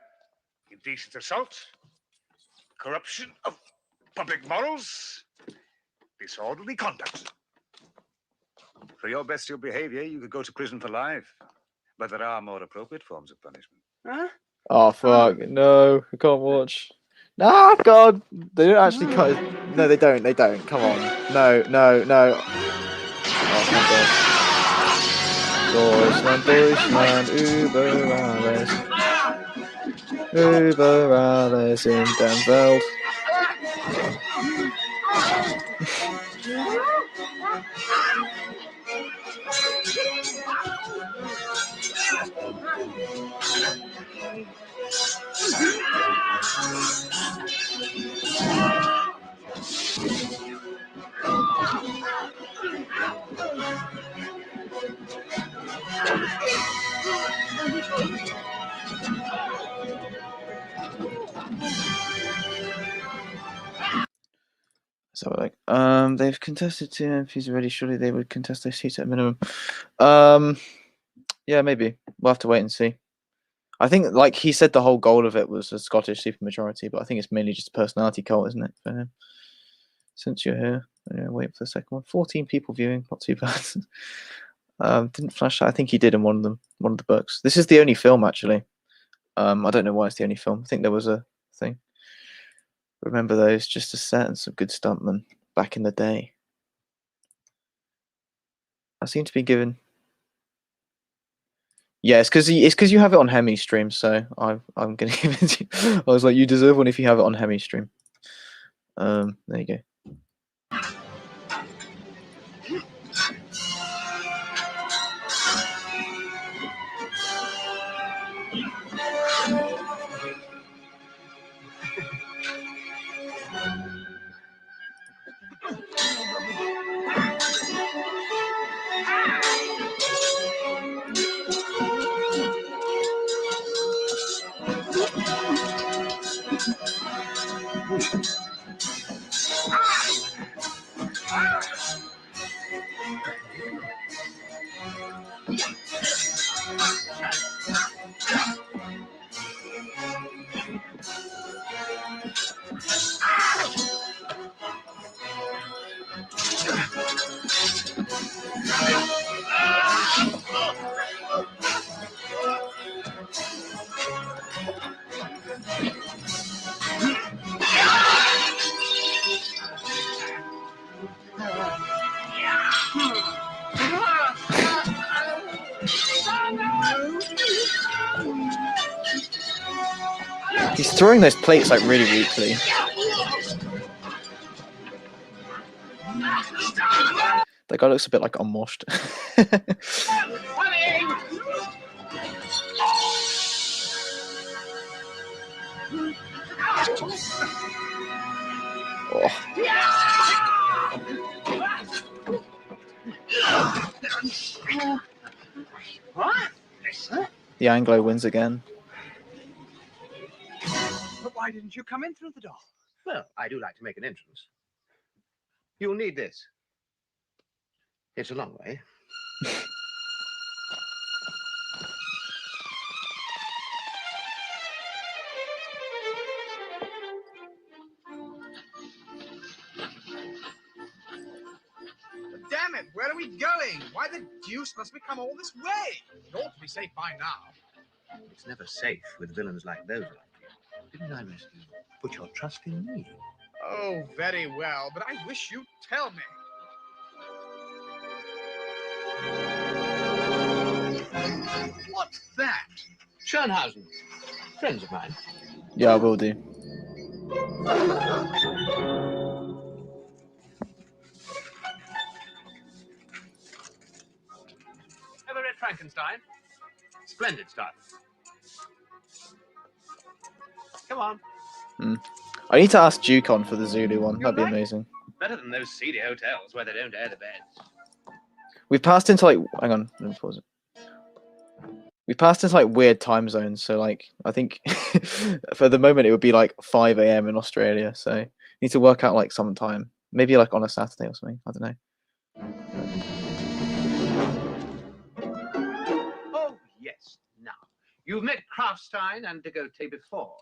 Indecent assault, corruption of public morals, disorderly conduct. For your bestial behavior, you could go to prison for life. But there are more appropriate forms of punishment. Huh? Oh fuck! No, I can't watch. Ah, God! They don't actually cut. No, they don't. They don't. Come on. No, no, no. Oh, thank God. Deutschland, über alles. Über alles in der Welt. So like, they've contested 2 MPs already. Surely they would contest their seats at minimum. Yeah, maybe we'll have to wait and see. I think, like he said, the whole goal of it was a Scottish supermajority, but I think it's mainly just a personality cult, isn't it, for him? Since you're here, wait for the second one. 14 people viewing, not too bad. Didn't flash that. I think he did in one of the books. This is the only film, actually. I don't know why it's the only film. I think there was a thing. Remember those? Just a set and some good stuntmen back in the day. I seem to be given. Yeah, it's because you have it on Hemi stream, so I'm gonna give it to you. I was like, you deserve one if you have it on Hemi stream. There you go. He's throwing those plates like really weakly. That guy looks a bit like unwashed. Oh. What? The Anglo wins again. But why didn't you come in through the door? Well, I do like to make an entrance. You'll need this. It's a long way. Damn it, where are we going? Why the deuce must we come all this way? It ought to be safe by now. It's never safe with villains like those like you. Didn't I rescue you? Put your trust in me. Oh, very well, but I wish you'd tell me. What's that? Schönhausen. Friends of mine. Yeah, I will do. Ever read Frankenstein? Splendid stuff. Come on. I need to ask Jukon for the Zulu one. That'd be amazing. Better than those seedy hotels where they don't air the beds. We've passed into like, hang on, let me pause it. We passed into like weird time zones, so like I think for the moment it would be like 5 a.m. in Australia. So you need to work out like some time, maybe like on a Saturday or something. I don't know. Oh yes. Now you've met Krafstein and de Gautier before.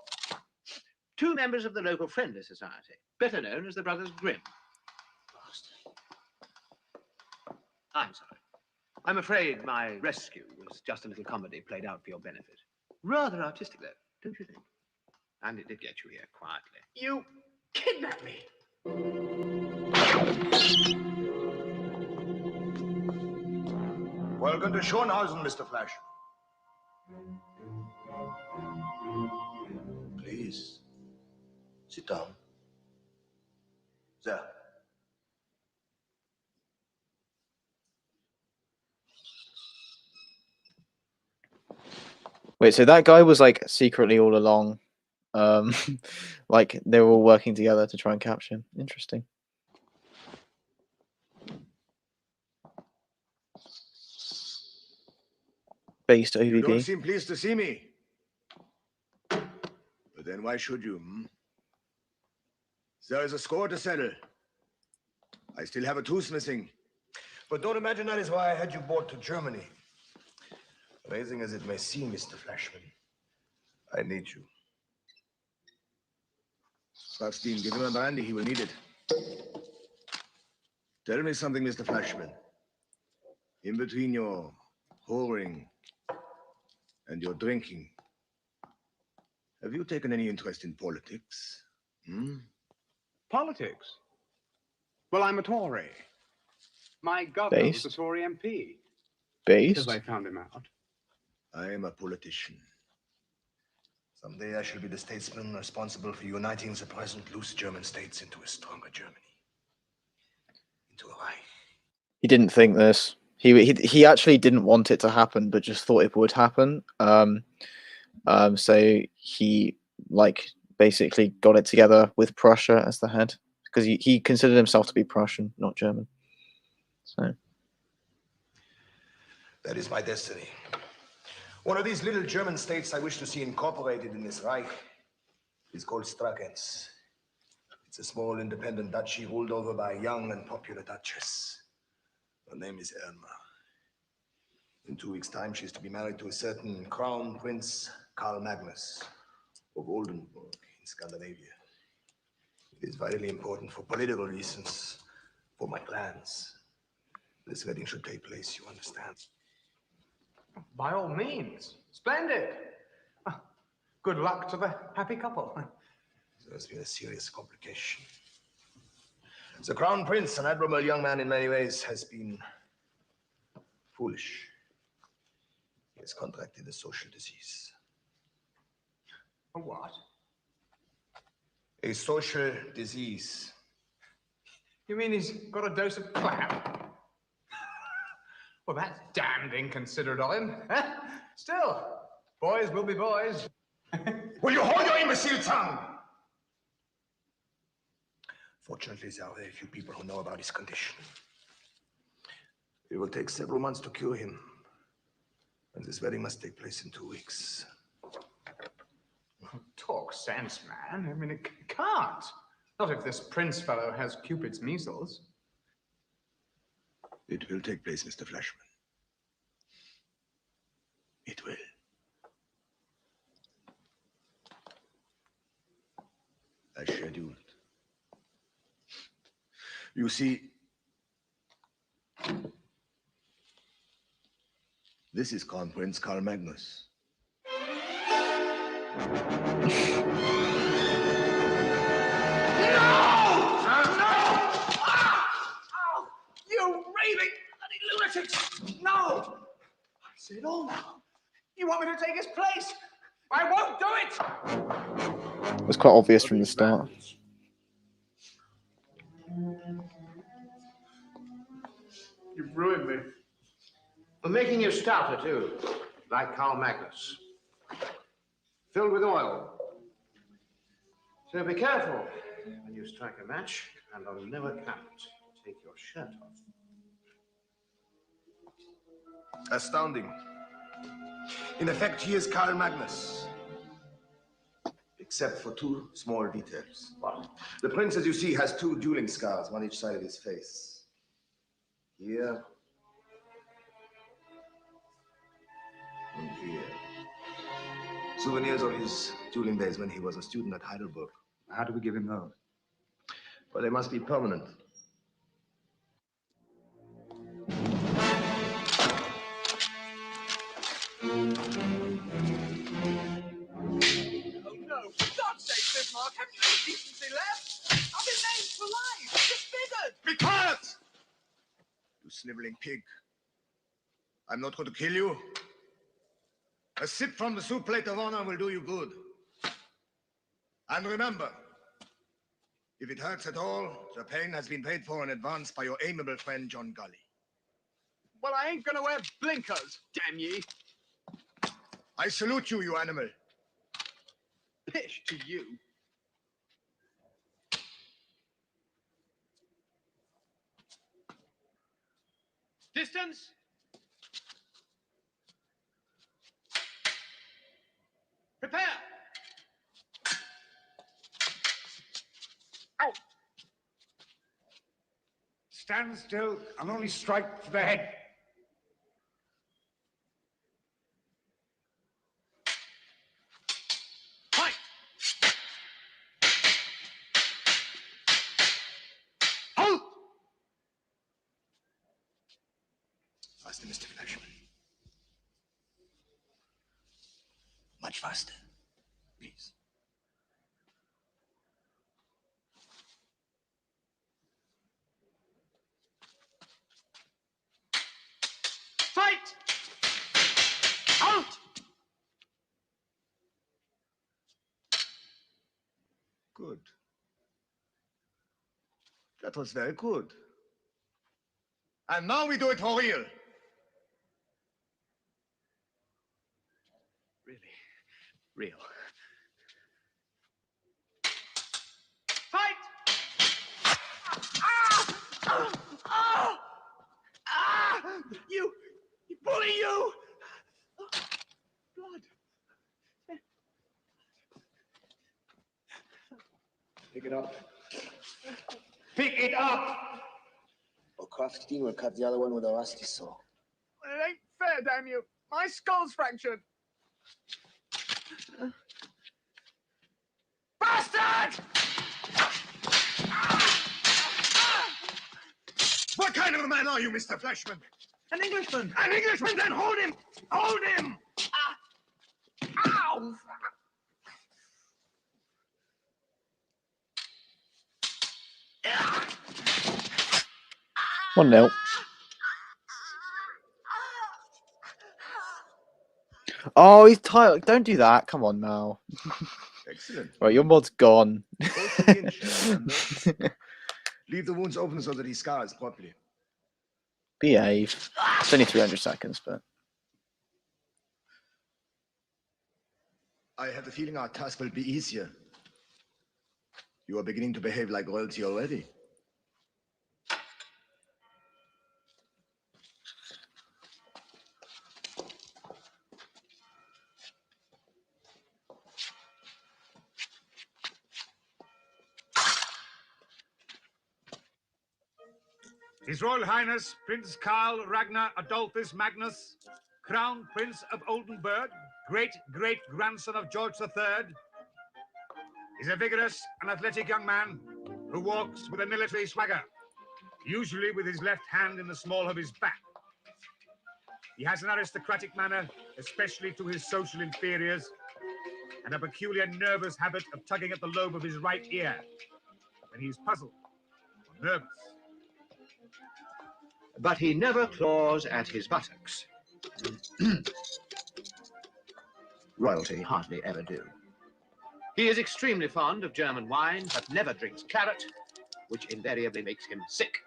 Two members of the local Friendly Society, better known as the Brothers Grimm. I'm sorry. I'm afraid my rescue was just a little comedy played out for your benefit. Rather artistic, though, don't you think? And it did get you here quietly. You kidnapped me. Welcome to Schönhausen, Mr. Flash. Please, sit down. There. Wait, so that guy was like secretly all along, like they were all working together to try and capture him. Interesting. Based You don't OVB. seem pleased to see me. But then why should you? There is a score to settle. I still have a tooth missing. But don't imagine that is why I had you brought to Germany. Amazing as it may seem, Mr. Flashman, I need you. Buckstein, give him a brandy. He will need it. Tell me something, Mr. Flashman. In between your whoring and your drinking, have you taken any interest in politics? Politics? Well, I'm a Tory. My governor was a Tory MP. Because I found him out. I am a politician. Someday I shall be the statesman responsible for uniting the present loose German states into a stronger Germany. Into a Reich. He didn't think this. He actually didn't want it to happen, but just thought it would happen. So he like basically got it together with Prussia as the head, because he considered himself to be Prussian, not German. So that is my destiny. One of these little German states I wish to see incorporated in this Reich is called Strakenz. It's a small independent duchy ruled over by a young and popular duchess. Her name is Irma. In 2 weeks' time, she is to be married to a certain Crown Prince Karl Magnus of Oldenburg in Scandinavia. It is vitally important for political reasons, for my plans. This wedding should take place, you understand? By all means. Splendid. Good luck to the happy couple. There's been a serious complication. The Crown Prince, an admirable young man in many ways, has been foolish. He has contracted a social disease. A what? A social disease. You mean he's got a dose of clap? Well, that's damned inconsiderate of him. Still, boys will be boys. Will you hold your imbecile tongue? Fortunately, there are very few people who know about his condition. It will take several months to cure him. And this wedding must take place in 2 weeks. Talk sense, man. I mean, it can't. Not if this prince fellow has Cupid's measles. It will take place, Mr. Flashman. It will. As scheduled. You see, this is Crown Prince Karl Magnus. You raving bloody lunatics! No! I see it all now. You want me to take his place? I won't do it! it was quite obvious from the start. You've ruined me. We're making you stouter, too. like Karl Magnus, filled with oil. So be careful when you strike a match, and on no account take your shirt off. Astounding. In effect, he is Karl Magnus. Except for two small details. The prince, as you see, has two dueling scars, one each side of his face. Here. And here. Souvenirs of his dueling days when he was a student at Heidelberg. How do we give him those? Well, they must be permanent. Oh no, for God's sake, Bismarck, haven't you any decency left? I've been named for life, disfigured! Be quiet! You sniveling pig. I'm not going to kill you. A sip from the soup plate of honor will do you good. And remember, if it hurts at all, the pain has been paid for in advance by your amiable friend, John Gully. Well, I ain't gonna wear blinkers, damn ye. I salute you, you animal. Pish to you. Distance. Prepare. Out. Stand still and only strike for the head. Fight. Halt! Faster, Mr. Flashman. Much faster, please. Fight. Out. Good. That was very good. And now we do it for real. Really, real. Fight. You bully, you. Blood. Pick it up. Pick it up! Or Crafty will cut the other one with a rusty saw. It ain't fair, damn you. My skull's fractured. Bastard! What kind of a man are you, Mr. Flashman? An Englishman. An Englishman, then hold him! Hold him! Ow! 1-0. Oh, he's tired. Don't do that. Come on, Mal. Excellent. Right, your mod's gone. Leave the wounds open so that he scars properly. Behave. It's only 300 seconds, but... I have the feeling our task will be easier. You are beginning to behave like royalty already. His Royal Highness Prince Karl Ragnar Adolphus Magnus, Crown Prince of Oldenburg, great-great-grandson of George III, is a vigorous and athletic young man who walks with a military swagger, usually with his left hand in the small of his back. He has an aristocratic manner, especially to his social inferiors, and a peculiar nervous habit of tugging at the lobe of his right ear when he is puzzled or nervous. But he never claws at his buttocks. Royalty hardly ever do. He is extremely fond of German wine, but never drinks claret, which invariably makes him sick.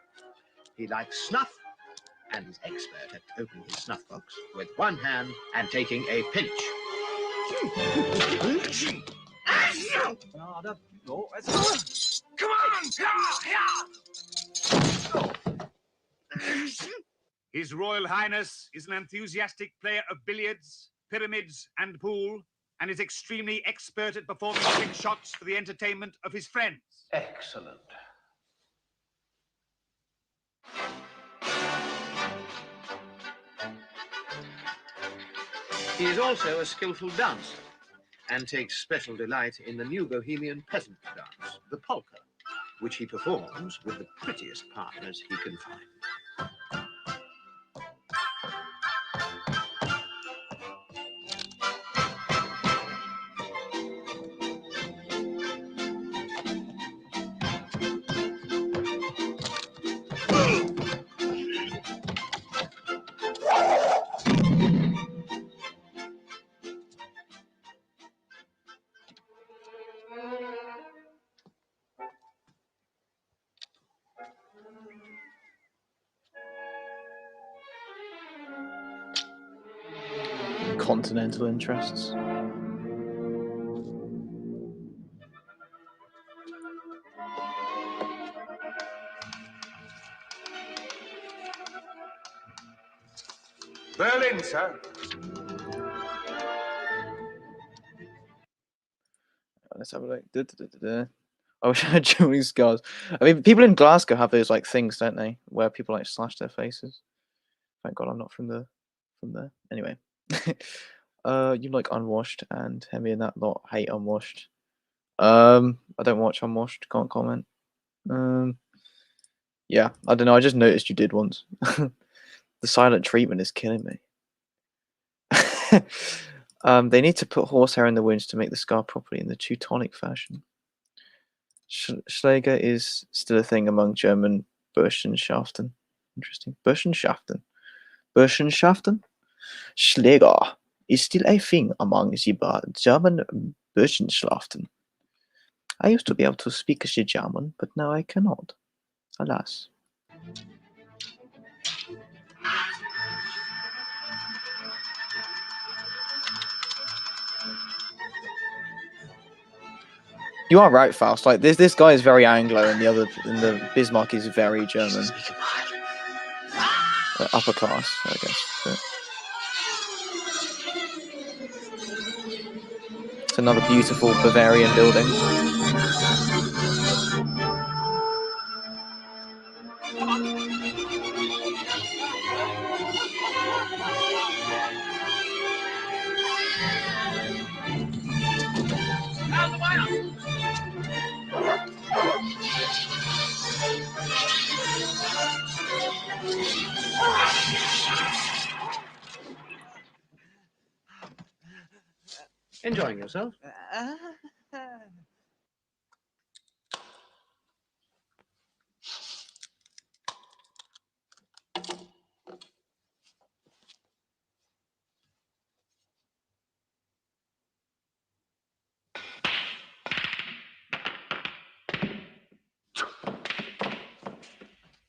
He likes snuff, and is expert at opening his snuff box with one hand and taking a pinch. Come on! His Royal Highness is an enthusiastic player of billiards, pyramids, and pool, and is extremely expert at performing trick shots for the entertainment of his friends. Excellent. He is also a skillful dancer and takes special delight in the new Bohemian peasant dance, the polka, which he performs with the prettiest partners he can find. Continental interests. Berlin, sir. Let's have a look. I wish I had dueling scars. I mean, people in Glasgow have those like things, don't they, where people like slash their faces. Thank God I'm not from there. Anyway, you like Unwashed, and Hemi and that lot hate Unwashed. I don't watch Unwashed. Can't comment. Yeah, I don't know. I just noticed you did once. The silent treatment is killing me. They need to put horsehair in the winds to make the scar properly in the Teutonic fashion. Schläger is still a thing among German Burschenschaften. Interesting. Burschenschaften. Schläger is still a thing among the German Burschenschaften. I used to be able to speak the German, but now I cannot. Alas. You are right, Faust. Like this guy is very Anglo, and the Bismarck is very German, upper class, I guess. But it's another beautiful Bavarian building. Enjoying yourself?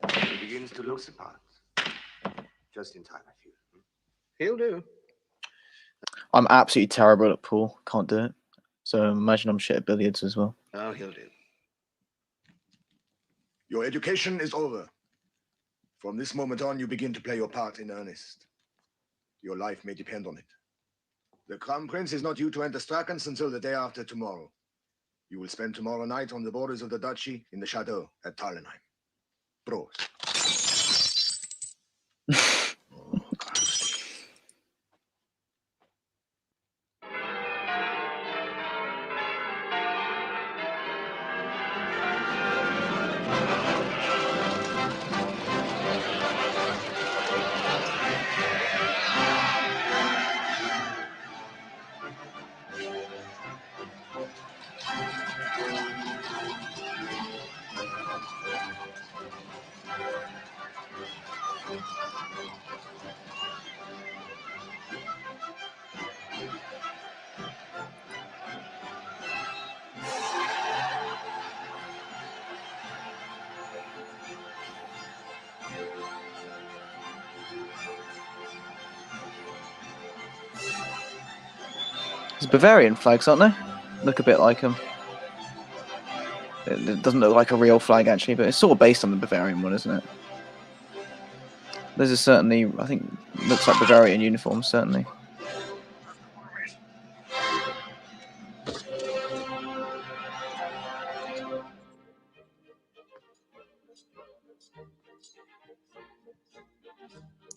He begins to look the part. Just in time, I feel. He'll do. I'm absolutely terrible at pool. Can't do it. So imagine I'm shit at billiards as well. Oh, he'll do. Your education is over. From this moment on, you begin to play your part in earnest. Your life may depend on it. The Crown Prince is not due to enter Strakens until the day after tomorrow. You will spend tomorrow night on the borders of the duchy in the chateau at Tarlenheim. Prost. It's Bavarian flags, aren't they? Look a bit like them. It doesn't look like a real flag actually, but it's sort of based on the Bavarian one, isn't it? Those are certainly, I think, looks like Bavarian uniforms, certainly.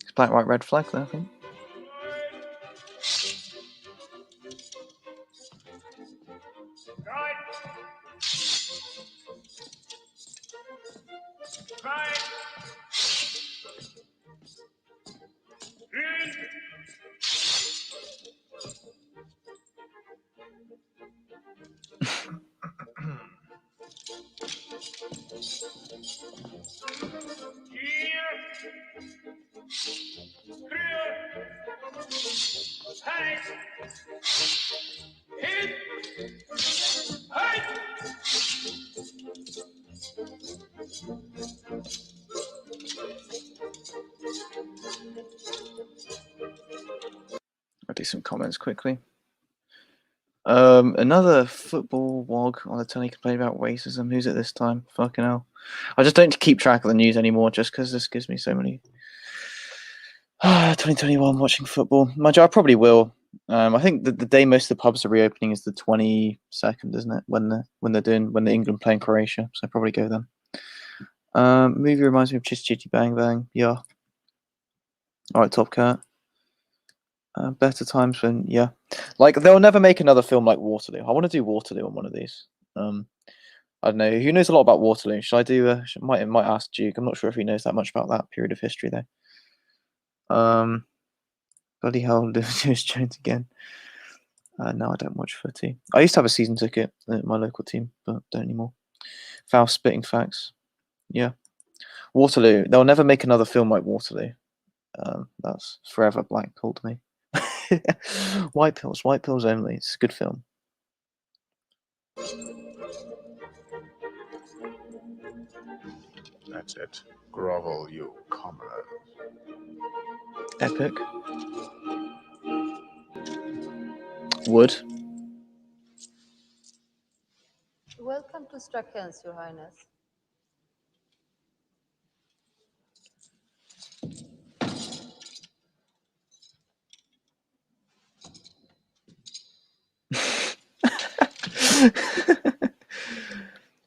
It's black, white, red flag there, I think. I'll do some comments quickly. Another football wog on the telly complaining about racism. Who's it this time? Fucking hell. I just don't keep track of the news anymore just because this gives me so many... 2021 watching football. Mind you, I probably will. I think the day most of the pubs are reopening is the 22nd, isn't it? When the England playing Croatia. So I'll probably go then. Movie reminds me of Chitty Chitty Bang Bang. Yeah. Alright, Top Cat. Better times when, yeah. Like, they'll never make another film like Waterloo. I want to do Waterloo on one of these. I don't know. Who knows a lot about Waterloo? Should I do might ask Duke. I'm not sure if he knows that much about that period of history, though. Bloody hell, Lewis Jones again. No, I don't watch footy. I used to have a season ticket at my local team, but don't anymore. Foul spitting facts. Yeah. Waterloo. They'll never make another film like Waterloo. That's forever black pilled to me. White pills only. It's a good film. That's it. Grovel, you commoner. Epic. Wood. Welcome to Strakens, Your Highness.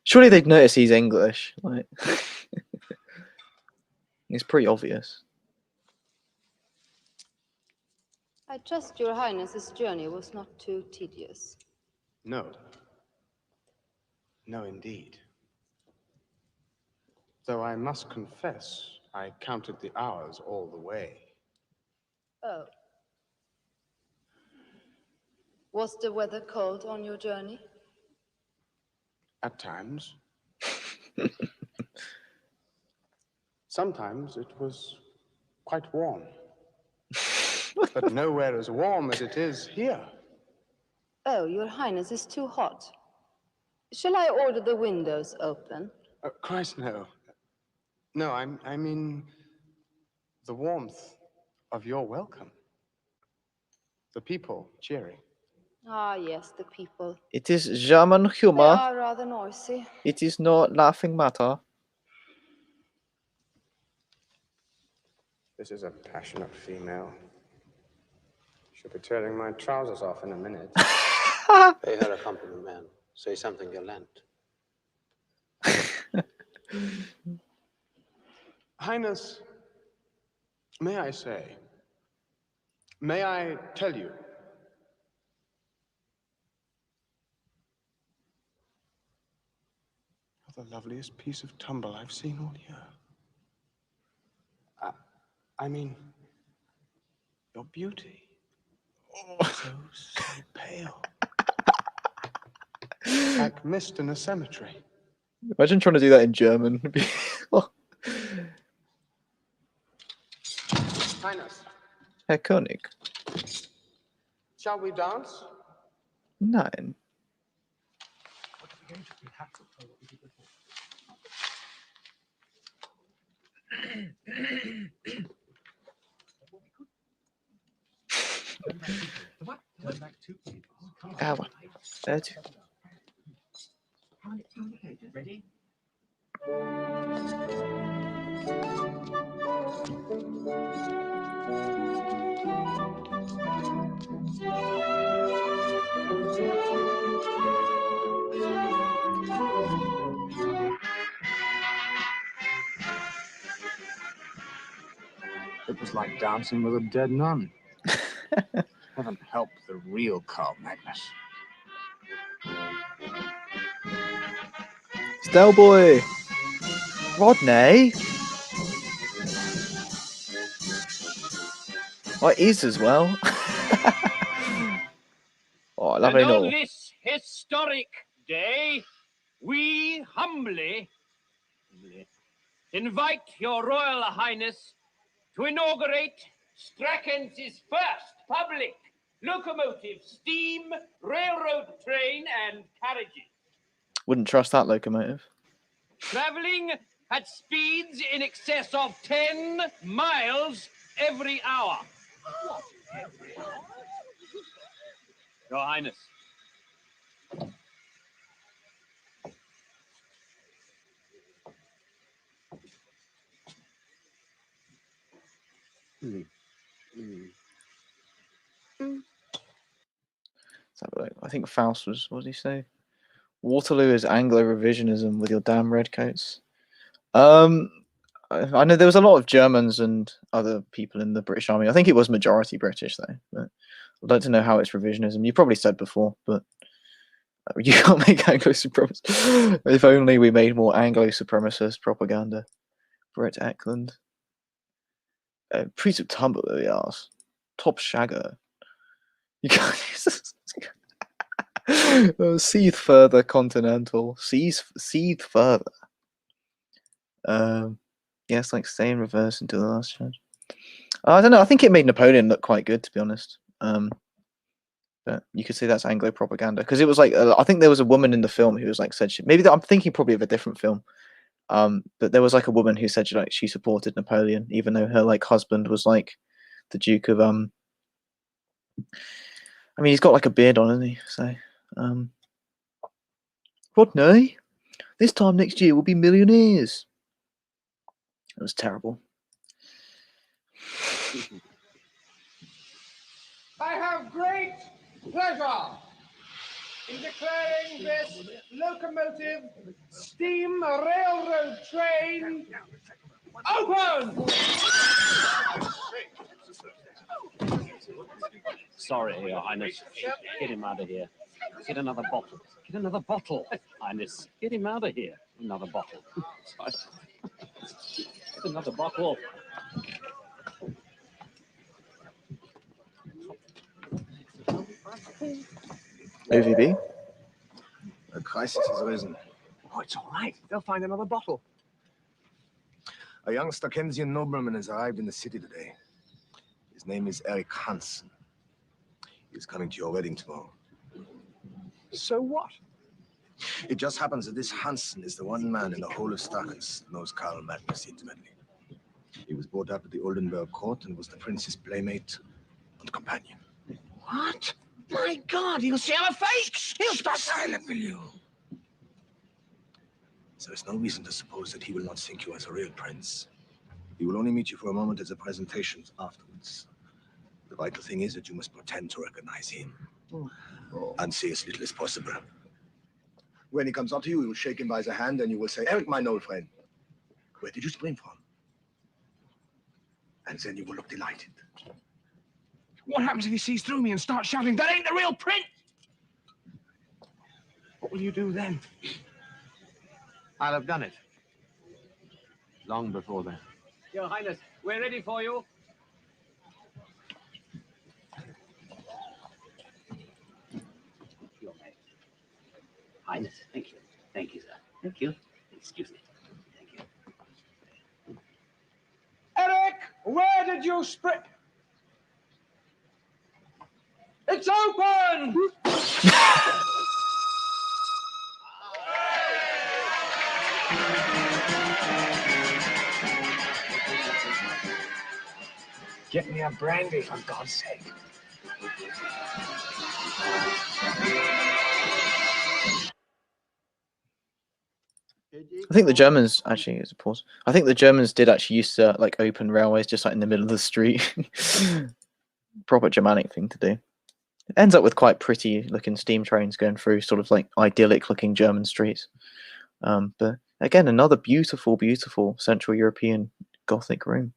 Surely they'd notice he's English. Like, it's pretty obvious. I trust Your Highness's journey was not too tedious. No. No, indeed. Though I must confess, I counted the hours all the way. Oh. Was the weather cold on your journey? At times. Sometimes it was quite warm. But nowhere as warm as it is here. Oh, Your Highness is too hot. Shall I order the windows open? Christ, no. No, I mean the warmth of your welcome. The people cheering. Ah, yes, the people. It is German They humor. are rather noisy. It is not laughing matter. This is a passionate female. She'll be tearing my trousers off in a minute. Pay her a compliment, man. Say something gallant. Highness, may I say, may I tell you, you're the loveliest piece of tumble I've seen all year. I mean, your beauty. So pale. Like mist in a cemetery. Imagine trying to do that in German. Highness, Herr König. shall we dance? Nein. Ready? It was like dancing with a dead nun. Heaven help the real Carl Magnus. Stell boy. Rodney. Well, is as well. Oh, I love And it on all. this historic day, we humbly invite your Royal Highness to inaugurate Strachan's first public locomotive, steam, railroad train, and carriages. Wouldn't trust that locomotive. Traveling at speeds in excess of 10 miles every hour. Your Highness. I think Faust was, what did he say? Waterloo is Anglo revisionism with your damn redcoats. I know there was a lot of Germans and other people in the British Army. I think it was majority British though. But I'd like to know how it's revisionism. You probably said before, but you can't make Anglo supremacist. If only we made more Anglo supremacist propaganda. Brett Eklund. Priest of Tumble, the arse. Top Shagger. You can't seethe further continental. Seethe further. Yeah, it's like stay in reverse until the last charge. I don't know. I think it made Napoleon look quite good, to be honest. But you could say that's Anglo propaganda because it was like I think there was a woman in the film who was like said maybe I'm thinking probably of a different film. But there was like a woman who said she supported Napoleon even though her like husband was like the Duke of I mean he's got like a beard on, isn't he? So Rodney, this time next year we'll be millionaires. It was terrible. I have great pleasure in declaring this locomotive steam railroad train open! Sorry, Your Highness. Get him out of here. Get another bottle. Get another bottle, Highness. Get him out of here. Another bottle. Sorry. Get another bottle. OVB? A crisis has arisen. Oh, it's all right. They'll find another bottle. A young Stackensian nobleman has arrived in the city today. His name is Eric Hansen. He's coming to your wedding tomorrow. So what? It just happens that this Hansen is the one man in the whole of Stachys that knows Karl Magnus intimately. He was brought up at the Oldenburg court and was the prince's playmate and companion. What? My God, he'll see our face! He'll start silent, will you? There's no reason to suppose that he will not think you as a real prince. He will only meet you for a moment as a presentation afterwards. The vital thing is that you must pretend to recognize him. And say as little as possible. When he comes up to you, you will shake him by the hand and you will say, Eric, my old friend, where did you spring from? And then you will look delighted. What happens if he sees through me and starts shouting, that ain't the real prince? What will you do then? I'll have done it. Long before then. Your Highness, we're ready for you. Your Highness, thank you. Thank you, sir. Thank you. Excuse me. Thank you. Eric, where did you spring? It's open! Get me a brandy, for God's sake. I think the Germans actually, as a pause. I think the Germans did actually used to like open railways just like in the middle of the street. Proper Germanic thing to do. It ends up with quite pretty looking steam trains going through sort of like idyllic looking German streets. But again, another beautiful, beautiful Central European Gothic room.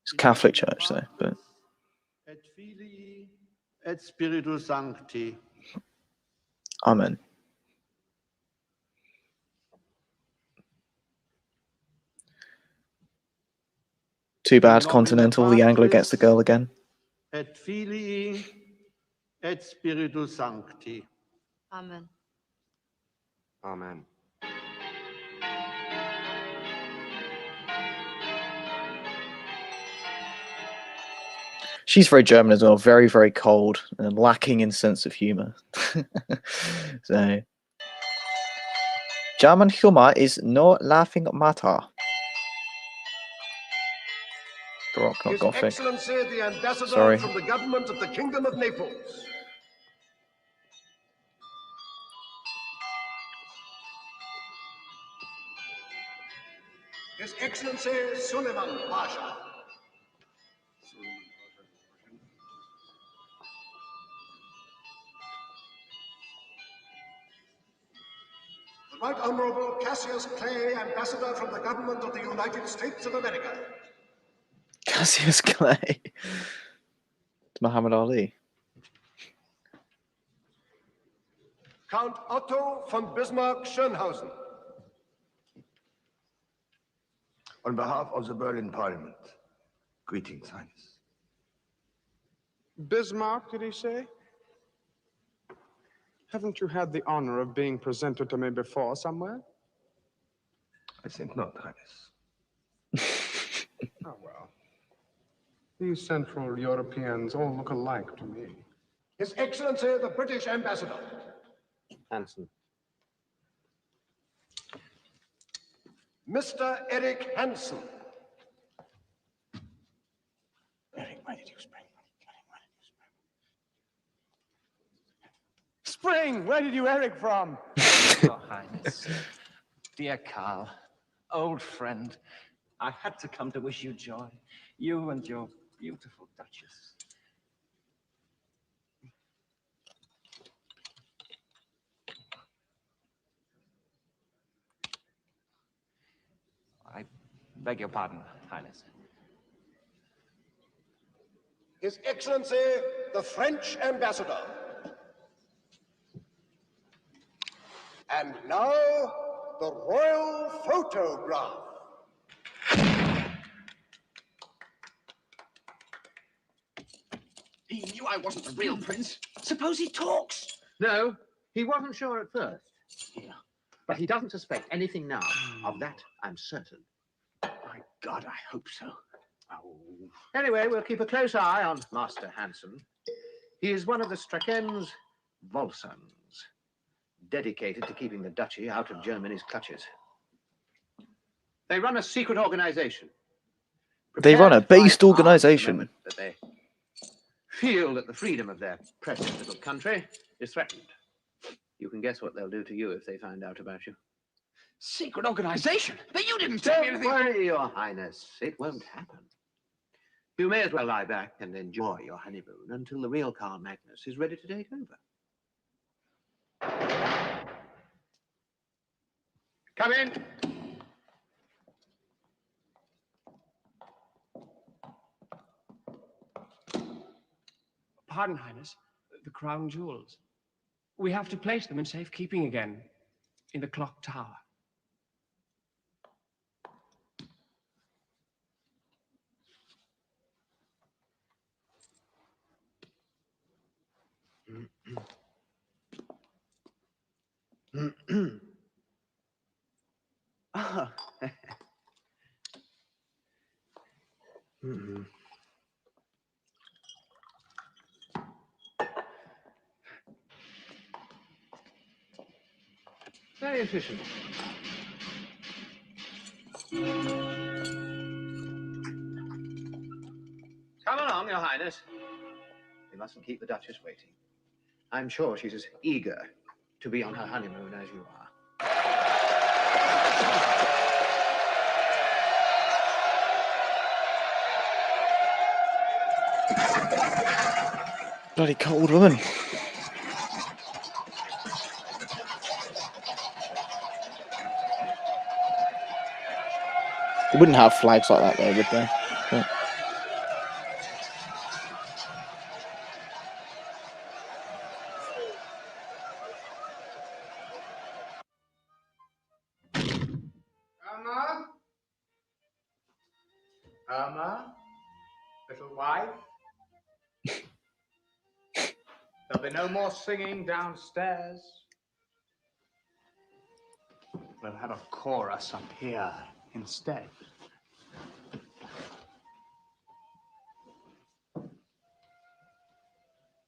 It's a Catholic church though, but Et Filii et Spiritus Sancti. Amen. Too bad, Continental. The Anglo gets the girl again. Et Filii et Spiritus Sancti. Amen. Amen. She's very German as well, very, very cold and lacking in sense of humor. So, German humor is no laughing matter. Baroque, not His Gothic. Excellency, the ambassador Sorry. from the government of the Kingdom of Naples. His Excellency Suleiman Pasha. The Right Honorable Cassius Clay, ambassador from the government of the United States of America. Cassius Clay. It's Muhammad Ali. Count Otto von Bismarck-Schönhausen. On behalf of the Berlin Parliament, greetings, Highness. Bismarck, did he say? Haven't you had the honor of being presented to me before somewhere? I think not, Highness. Oh, well. These Central Europeans all look alike to me. His Excellency, the British ambassador. Hansen. Mr. Eric Hansen. Eric, why did you spring? Spring! Where did you Eric from? Your Highness, dear Carl, old friend, I had to come to wish you joy. You and your beautiful Duchess. I beg your pardon, Highness. His Excellency, the French ambassador. And now, the royal photograph. He knew I wasn't the real prince. Suppose he talks. No, he wasn't sure at first. Yeah. But he doesn't suspect anything now. Of that, I'm certain. My God, I hope so. Oh. Anyway, we'll keep a close eye on Master Hansen. He is one of the Straken's Volsungs, dedicated to keeping the duchy out of Germany's clutches. They run a secret organization. They run a based organization. That they feel that the freedom of their precious little country is threatened. You can guess what they'll do to you if they find out about you. Secret organization? But you didn't tell me Don't anything. worry, Your Highness. It won't happen. You may as well lie back and enjoy your honeymoon until the real Carl Magnus is ready to take over. Come in. Pardon, Highness, the crown jewels. We have to place them in safekeeping again, in the clock tower. Ah. Very efficient. Come along, Your Highness. We mustn't keep the Duchess waiting. I'm sure she's as eager to be on her honeymoon as you are. Bloody cold woman. They wouldn't have flags like that though, would they? But... Irma? Irma? Little wife? There'll be no more singing downstairs. We'll have a chorus up here instead.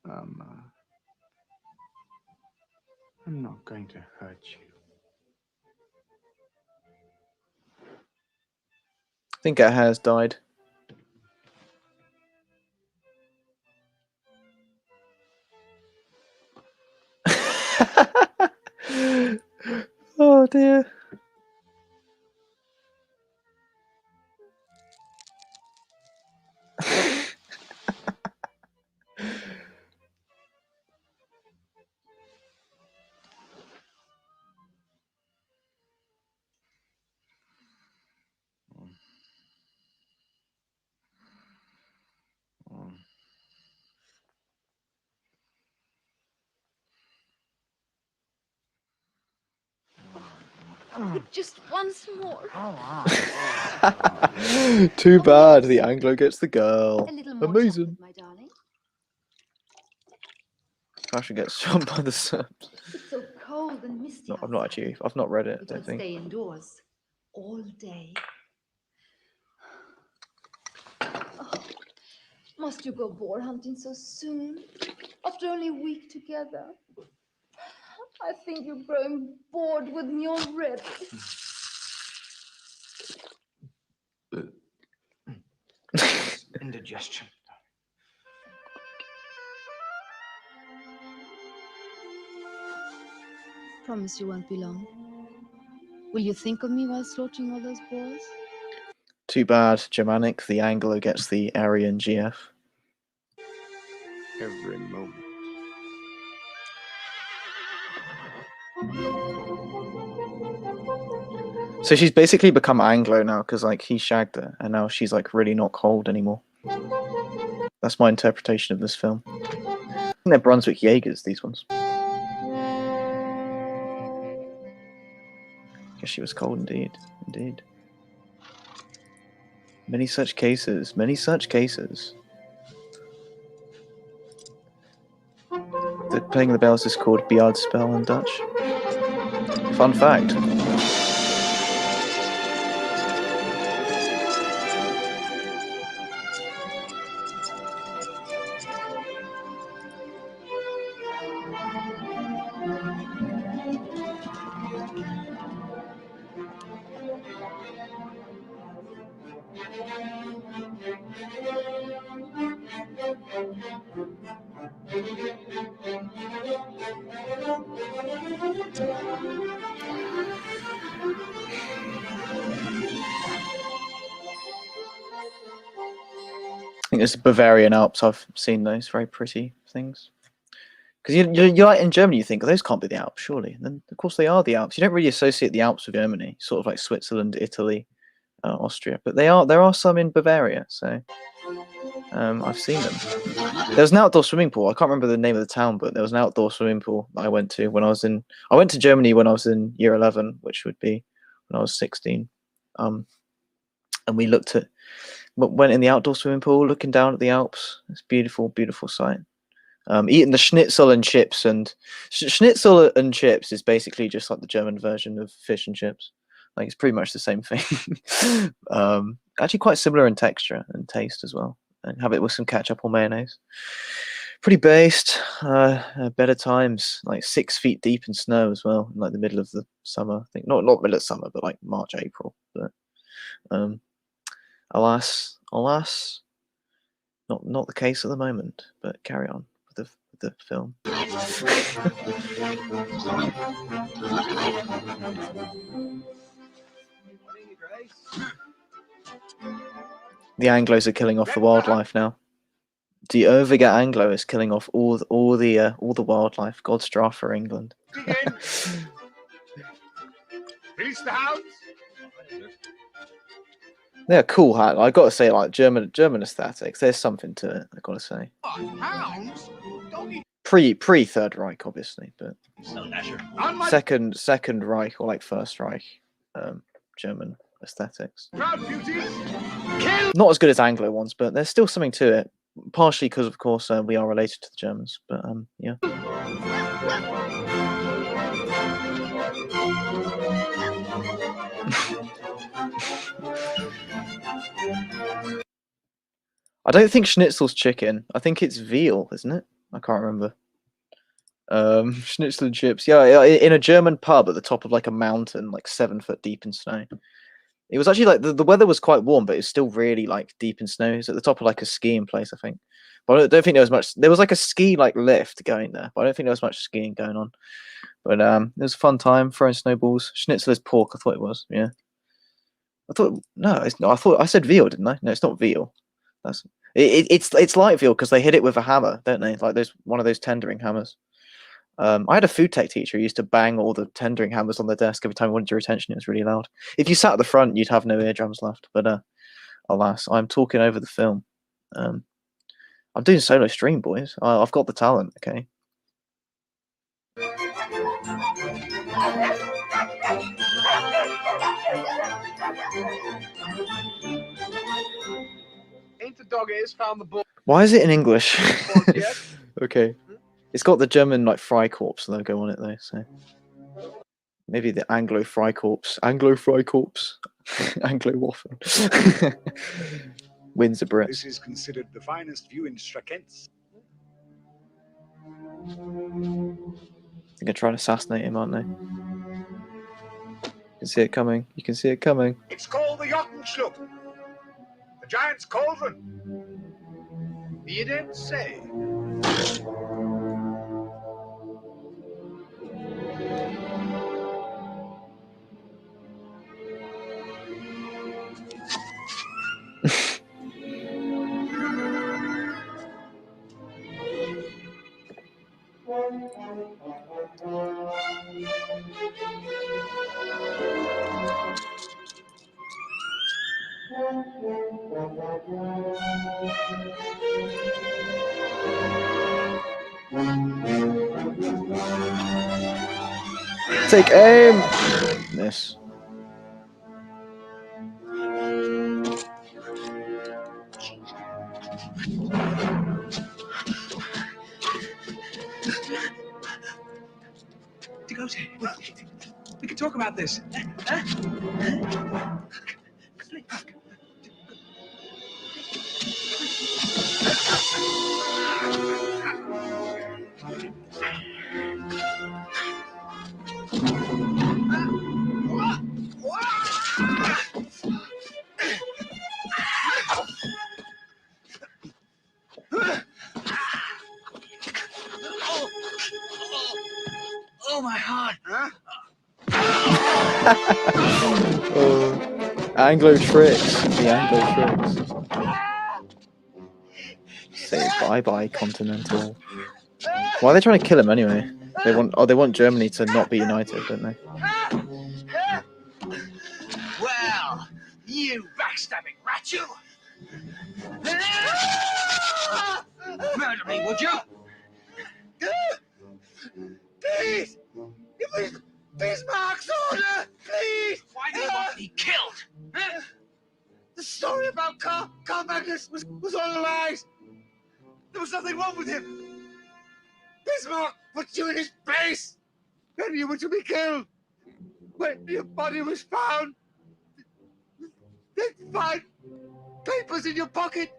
Irma, I'm not going to hurt you. I think it has died. Oh dear. Just once more. Too bad the Anglo gets the girl. A little more Amazing. chocolate, my darling. Fashion gets shot by the Serbs. It's so cold and misty No, I've not read it, I We don't don't think. stay indoors all day. Oh, must you go boar hunting so soon? After only a week together? I think you're growing bored with me already. Indigestion. Promise you won't be long. Will you think of me while slaughtering all those boars? Too bad Germanic, the Anglo gets the Aryan GF. Every moment. So she's basically become Anglo now because like he shagged her and now she's like really not cold anymore. That's my interpretation of this film. I think they're Brunswick Jaegers, these ones. Guess she was cold indeed. Indeed. Many such cases. Many such cases. The playing of the bells is called Biard spell in Dutch. Fun fact. I think it's Bavarian Alps. I've seen those very pretty things. Because you're like in Germany, you think, oh, those can't be the Alps, surely. And then, of course, they are the Alps. You don't really associate the Alps with Germany, sort of like Switzerland, Italy, Austria. But there are some in Bavaria, so I've seen them. There was an outdoor swimming pool. I can't remember the name of the town, but there was an outdoor swimming pool that I went to when I was in. I went to Germany when I was in year 11, which would be when I was 16. And we went in the outdoor swimming pool, looking down at the Alps. It's a beautiful, beautiful sight. Eating the schnitzel and chips, and schnitzel and chips is basically just like the German version of fish and chips. Like it's pretty much the same thing. Actually, quite similar in texture and taste as well. And have it with some ketchup or mayonnaise. Pretty based. Better times. Like 6 feet deep in snow as well. In like the middle of the summer. I think not middle of summer, but like March, April. But alas, Not the case at the moment, but carry on with the film. The Anglos are killing off the wildlife now. The Overget Anglo is killing off all the wildlife. God's draft for England. Release the hounds. They're cool hat. I gotta say, like German aesthetics. There's something to it. I gotta say. Hounds? Pre Third Reich, obviously, but So Nasher. Second Reich or like First Reich, German aesthetics. Proud beauties. Not as good as Anglo ones, but there's still something to it. Partially because, of course, we are related to the Germans. But yeah. I don't think schnitzel's chicken. I think it's veal, isn't it? I can't remember. Schnitzel and chips. Yeah, in a German pub at the top of like a mountain, like 7 foot deep in snow. It was actually like the weather was quite warm, but it's still really like deep in snow. It's at the top of like a skiing place, I think. But I don't think there was much. There was like a ski like lift going there, but I don't think there was much skiing going on. But it was a fun time throwing snowballs. Schnitzel is pork. I thought it was. Yeah. I thought no, it's not. I thought I said veal, didn't I? No, it's not veal. It's like veal because they hit it with a hammer, don't they? Like there's one of those tendering hammers. I had a food tech teacher who used to bang all the tendering hammers on the desk every time he wanted your attention. It was really loud. If you sat at the front, you'd have no eardrums left. But alas, I'm talking over the film. I'm doing solo stream, boys. I've got the talent. Okay. Ain't the dog ears found the ball? Why is it in English? Okay. It's got the German like Freikorps logo on it though, so maybe the Anglo Freikorps, Anglo Waffen wins the Brits. This is considered the finest view in Strakens. They're gonna try and assassinate him, aren't they? You can see it coming. You can see it coming. It's called the Jottenschluck, the giant's cauldron. You didn't say. Take aim. Miss. We can talk about this. Oh, my heart. Anglo tricks. The Anglo tricks. Say bye-bye, Continental. Why are they trying to kill him anyway? They want Germany to not be united, don't they? Well, you backstabbing rat, you! Murder me, would you? Please! It was Bismarck's order! Please! Why do you want me killed? Huh? The story about Karl Magnus was all lies! There was nothing wrong with him! Bismarck put you in his place! Then you were to be killed! When your body was found, they'd find papers in your pocket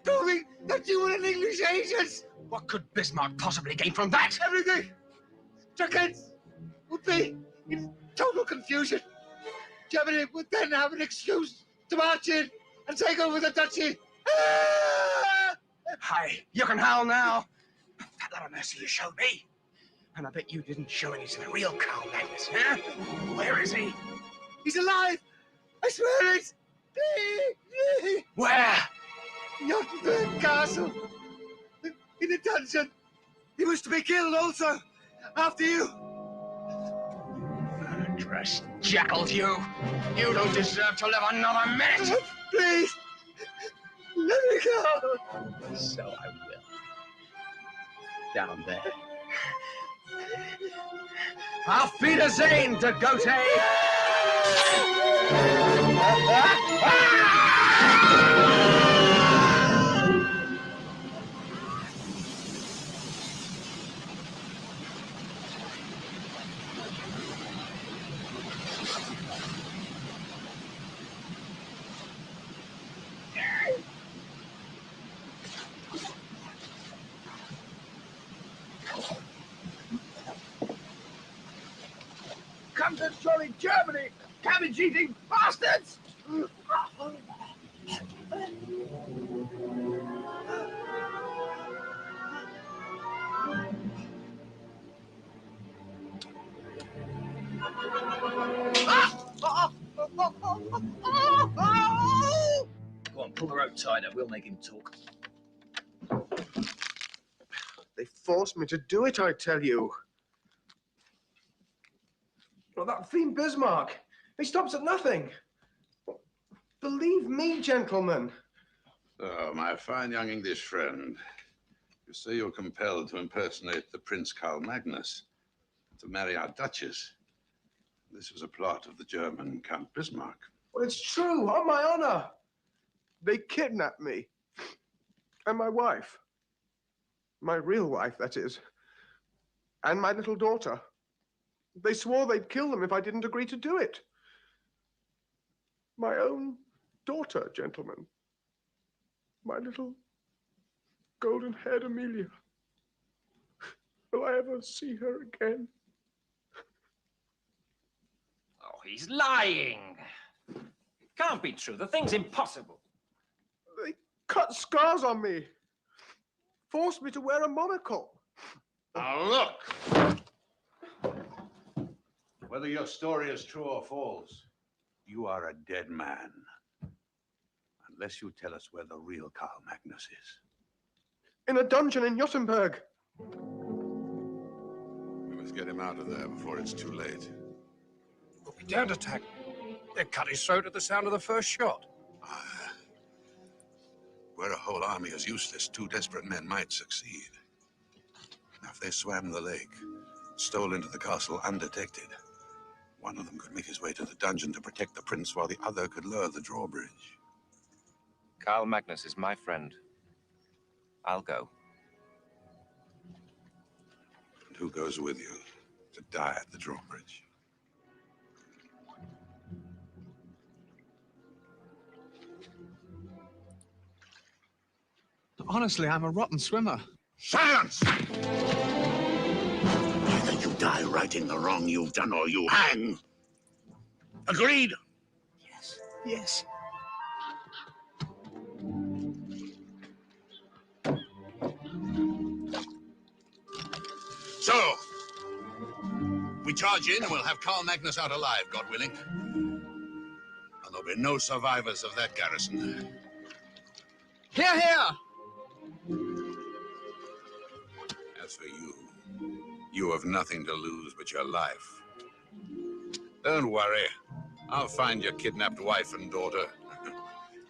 proving that you were an English agent! What could Bismarck possibly gain from that? Everything! Strakens would be in total confusion. Germany would then have an excuse to march in and take over the duchy. Hi, you can howl now. That lot of mercy you showed me. And I bet you didn't show any to the real Carl Magnus, huh? Where is he? He's alive! I swear it! Where? Jotunberg Castle. In the dungeon. He was to be killed also. After you. Murderous jackals, you. You don't deserve to live another minute. Please. Let me go. So I will. Down there. Auf Wiedersehen, de Goethe! Come to jolly Germany, cabbage-eating bastards! Go on, pull the rope tighter. We'll make him talk. They forced me to do it, I tell you. Well, that fiend Bismarck, he stops at nothing. Believe me, gentlemen. Oh, my fine young English friend. You say you're compelled to impersonate the Prince Karl Magnus, to marry our Duchess. This was a plot of the German Count Bismarck. Well, it's true, on my honor. They kidnapped me. And my wife. My real wife, that is. And my little daughter. They swore they'd kill them if I didn't agree to do it. My own daughter, gentlemen. My little golden-haired Amelia. Will I ever see her again? Oh, he's lying. It can't be true. The thing's impossible. They cut scars on me. Forced me to wear a monocle. Now look! Whether your story is true or false, you are a dead man. Unless you tell us where the real Karl Magnus is. In a dungeon in Jotunberg. We must get him out of there before it's too late. But we daren't attack. They cut his throat at the sound of the first shot. Where a whole army is useless, 2 desperate men might succeed. Now, if they swam the lake, stole into the castle undetected, one of them could make his way to the dungeon to protect the prince, while the other could lure the drawbridge. Karl Magnus is my friend. I'll go. And who goes with you to die at the drawbridge? Honestly, I'm a rotten swimmer. Silence! Either you die righting the wrong you've done, or you hang. Agreed? Yes. Yes. So, we charge in and we'll have Karl Magnus out alive, God willing. And there'll be no survivors of that garrison. Here, here! As for you, you have nothing to lose but your life. Don't worry. I'll find your kidnapped wife and daughter.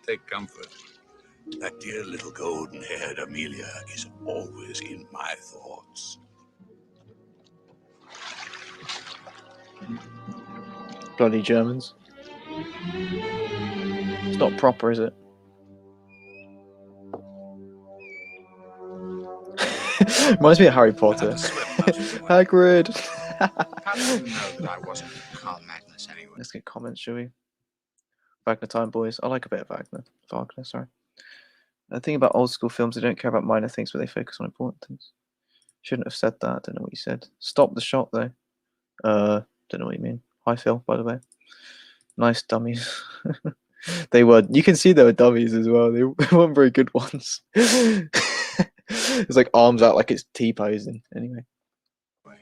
Take comfort. That dear little golden-haired Amelia is always in my thoughts. Bloody Germans. It's not proper, is it? Reminds me of Harry Potter. Hagrid. How did you know that I wasn't Karl Magnus anyway? Let's get comments, shall we? Wagner time, boys. I like a bit of Wagner. Sorry. The thing about old school films, they don't care about minor things, but they focus on important things. Shouldn't have said that. I don't know what you said. Stop the shot, though. Don't know what you mean. Hi, Phil, by the way. Nice dummies. They were. You can see they were dummies as well. They weren't very good ones. It's like arms out like it's T-posing. Anyway. The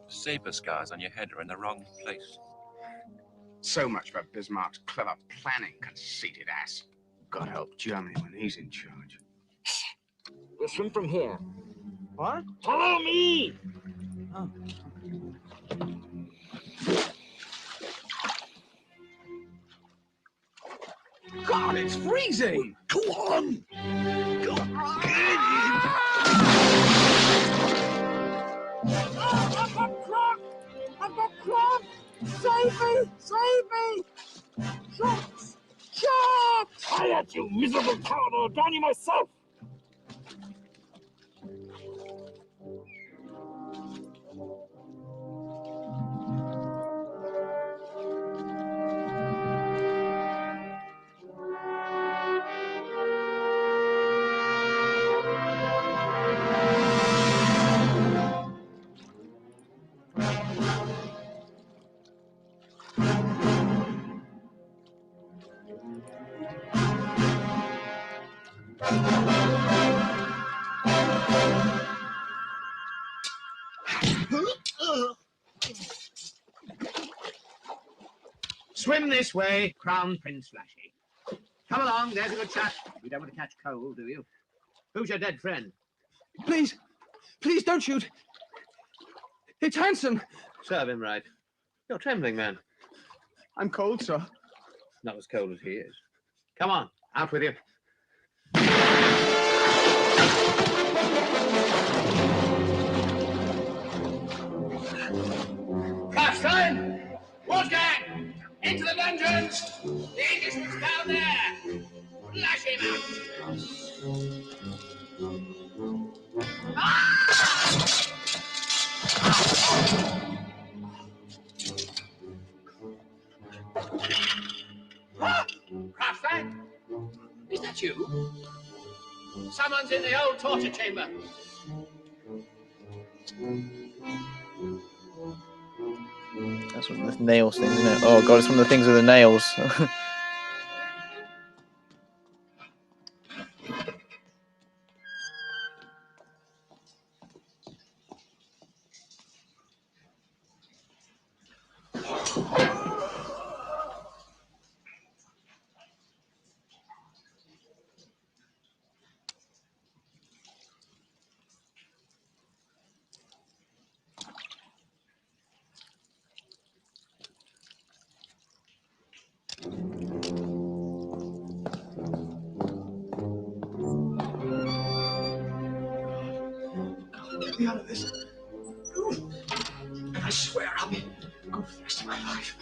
saber scars on your head are in the wrong place. So much for Bismarck's clever planning, conceited ass. God help Germany when he's in charge. We'll swim from here. What? Follow me! Oh. God, it's freezing! Go on! Go on! I've got cramp! I've got cramp! Save me! Save me! Shots! Shots! Quiet, you miserable coward! I'll drown you myself! Swim this way, Crown Prince Flashy. Come along, there's a good chap. You don't want to catch cold, do you? Who's your dead friend? Please, please don't shoot. It's Hanson. Serve him right. You're trembling, man. I'm cold, sir. Not as cold as he is. Come on, out with you. Flashman! Wolfgang! Into the dungeons! The Englishman's down there! Lash him out! Flashman? Is that you? Someone's in the old torture chamber. That's one of the nails things, isn't it? Oh god, it's one of the things with the nails. Get me out of this. And I swear I'll be good for the rest of my life.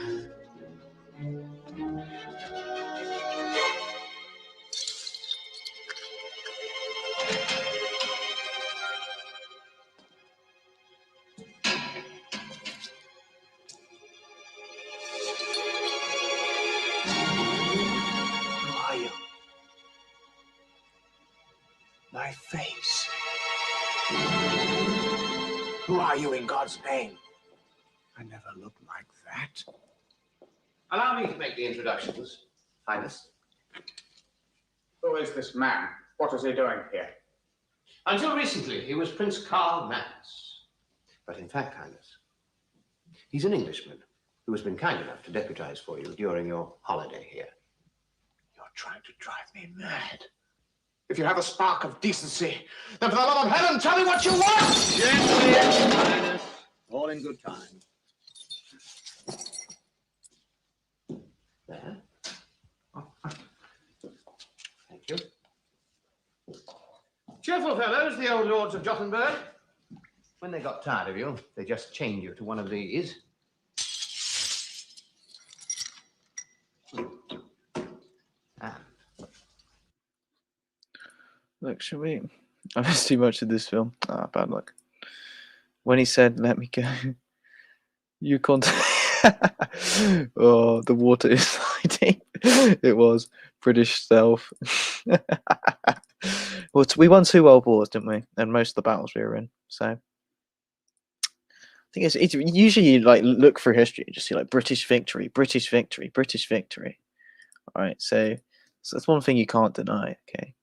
Who are you? My face. Who are you in God's name? I never looked like that. Allow me to make the introductions, Highness. Who is this man? What is he doing here? Until recently, he was Prince Karl Max. But in fact, Highness, he's an Englishman who has been kind enough to deputize for you during your holiday here. You're trying to drive me mad. If you have a spark of decency, then for the love of heaven, tell me what you want! Gently, Highness. All in good time. There. Thank you. Cheerful fellows, the old lords of Jottenberg. When they got tired of you, they just chained you to one of these. Look, should we? I missed too much of this film. Ah, bad luck. When he said, "Let me go," you can't. Oh, the water is sliding. It was British stealth. Well, we won 2 world wars, didn't we? And most of the battles we were in. So I think it's usually you like look through history, you just see like British victory, British victory, British victory. right? So that's one thing you can't deny. Okay.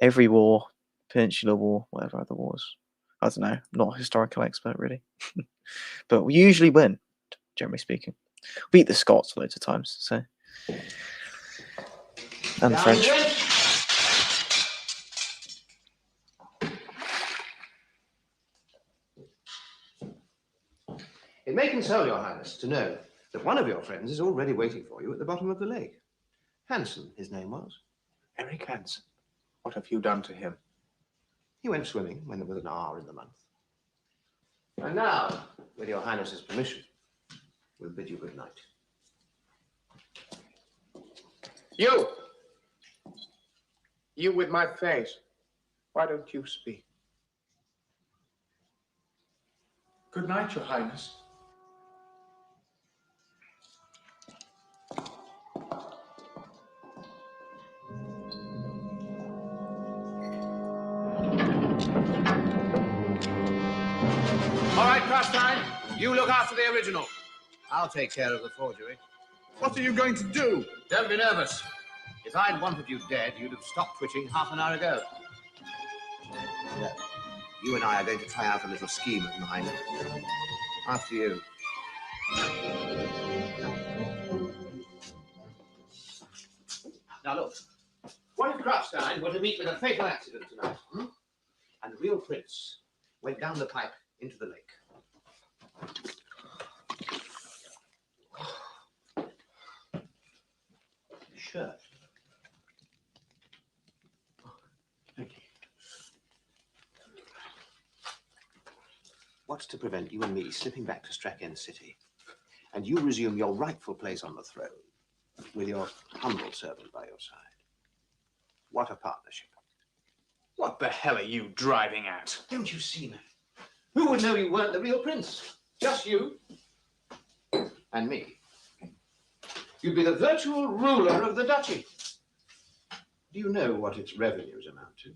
Every war, Peninsular War, whatever other wars, I don't know. I'm not a historical expert really, but we usually win. Generally speaking, beat the Scots loads of times. So and the French. It may console your highness to know that one of your friends is already waiting for you at the bottom of the lake. Hanson, his name was. Eric Hansen. What have you done to him? He went swimming when there was an hour in the month. And now, with your highness's permission, we'll bid you good night. You! You with my face. Why don't you speak? Good night, Your Highness. All right, Crosstime, you look after the original. I'll take care of the forgery. What are you going to do? Don't be nervous. If I'd wanted you dead, you'd have stopped twitching half an hour ago. No. You and I are going to try out a little scheme of mine. After you. Now look, what if Crosstime were to meet with a fatal accident tonight, and the real prince went down the pipe into the lake? Sure. Thank you. What's to prevent you and me slipping back to Straken City, and you resume your rightful place on the throne, with your humble servant by your side? What a partnership. What the hell are you driving at? Don't you see, man? Who would know you weren't the real prince? Just you. And me. You'd be the virtual ruler of the duchy. Do you know what its revenues amount to?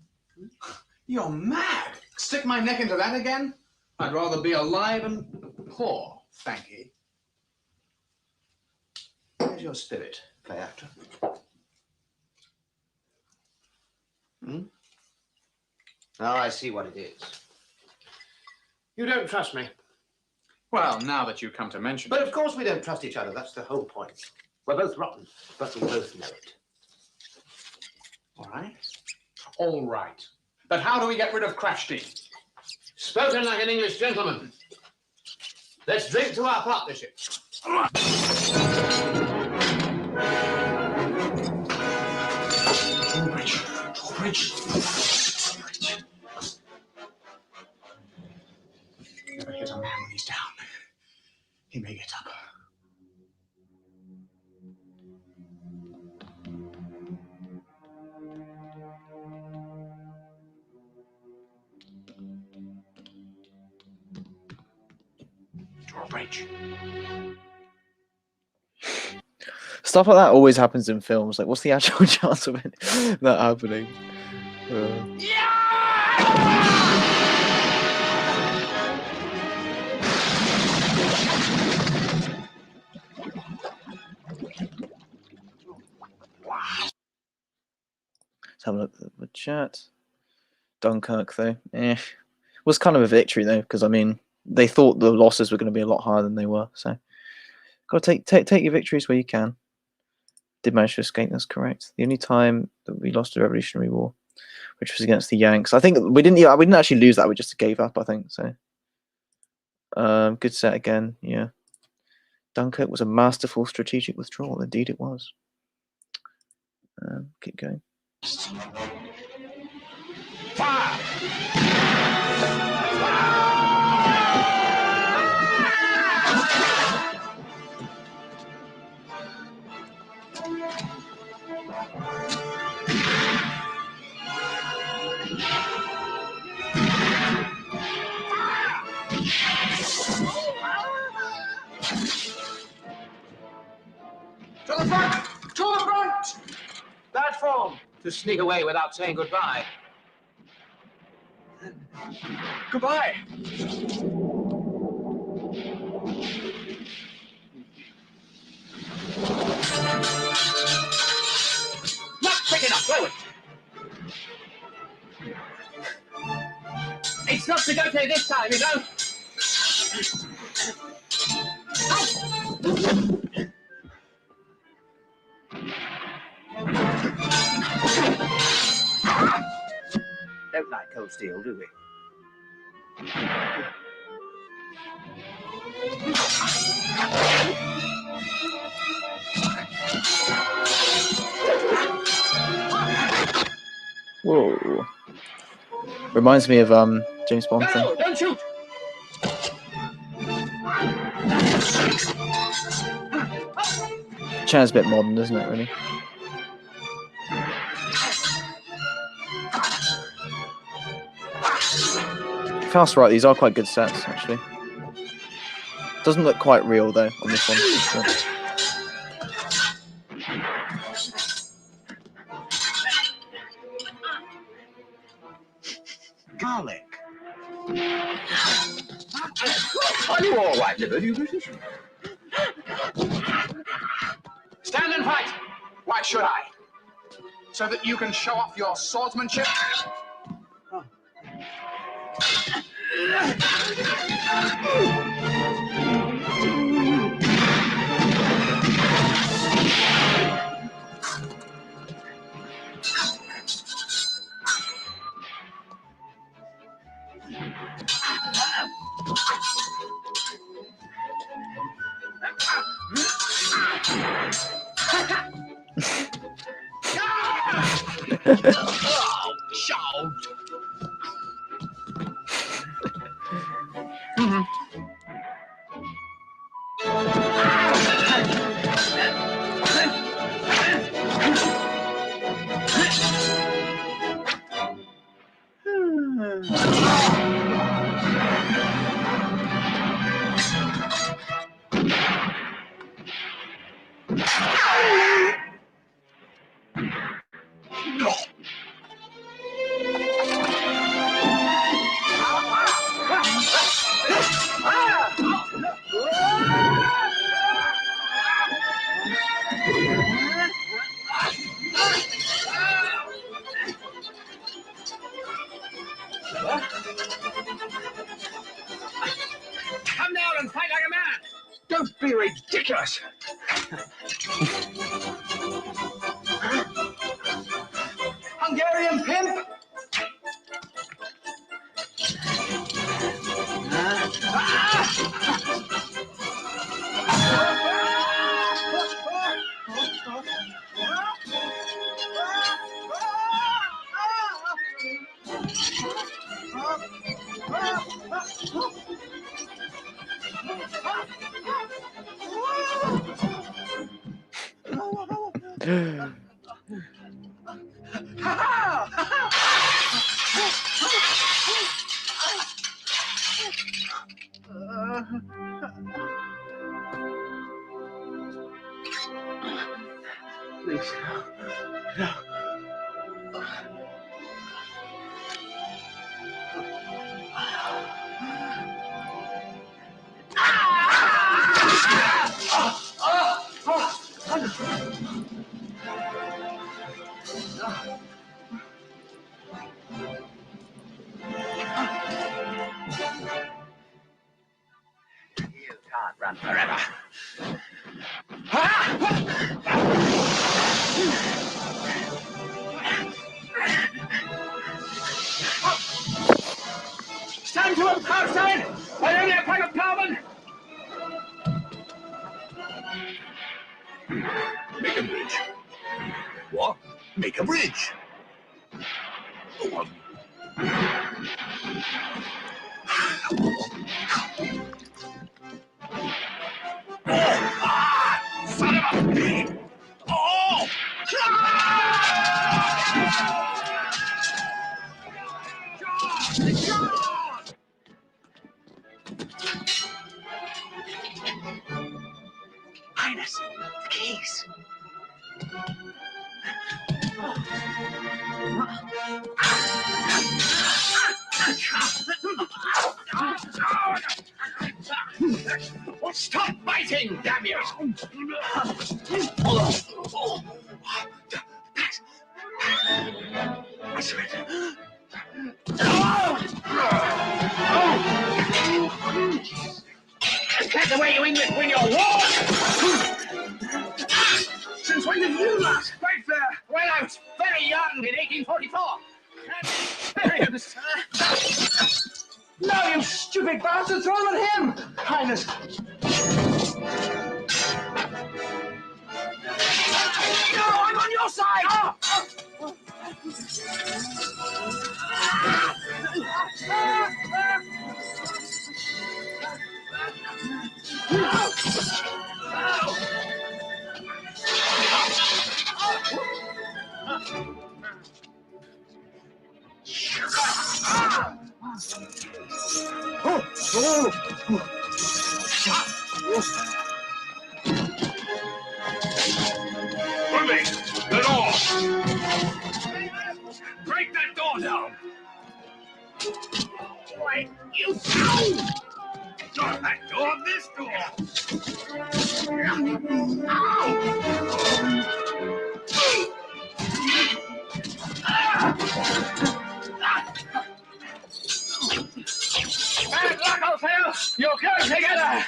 You're mad. Stick my neck into that again? I'd rather be alive and poor, thank you. Where's your spirit, play actor? Now I see what it is. You don't trust me. Well, now that you come to mention But it. of course we don't trust each other. That's the whole point. We're both rotten, but we both know it. All right? All right. But how do we get rid of Crashty? Spoken like an English gentleman. Let's drink to our partnership. George. Never hit a man when he's down. He may get up. Drawbridge. Stuff like that always happens in films. Like, what's the actual chance of it that happening? Let's have a look at the chat. Dunkirk, though, was kind of a victory though, because I mean, they thought the losses were going to be a lot higher than they were. So, got to take your victories where you can. Did manage to escape. That's correct. The only time that we lost the Revolutionary War, which was against the Yanks, I think we didn't actually lose that. We just gave up. I think so. Good set again. Yeah. Dunkirk was a masterful strategic withdrawal. Indeed, it was. Keep going. Fire! To the front! To the front! That form! To sneak away without saying goodbye. Goodbye. got to go there this time, you know. Don't like cold steel, do we? Whoa. Reminds me of James Bond thing. No, don't shoot. Chair's a bit modern, isn't it, really? If that's right, these are quite good sets, actually. Doesn't look quite real, though, on this one. But... Garlic. Are you all right, Liver? Do you British? Stand and fight. Why should I? So that you can show off your swordsmanship? Oh, shout. Come down and fight like a man. Don't be ridiculous. Hungarian pimp. Please. No. You can't run forever. Stand to him, Carlstein! I only a pack of carbon! Make a bridge. What? Make a bridge. Son of a pig! Oh! Highness, the keys. Well, stop biting, damn you! I surrender. That's the way you English win your war! Since when did you last fight there? Well, I was very young in 1844. No, you stupid bastard! Throw them at him! Highness! No, I'm on your side! Ruby, the door! Break that door down! Why, you fool! Not that door, this door! Bad luck, old fellow! You're going together!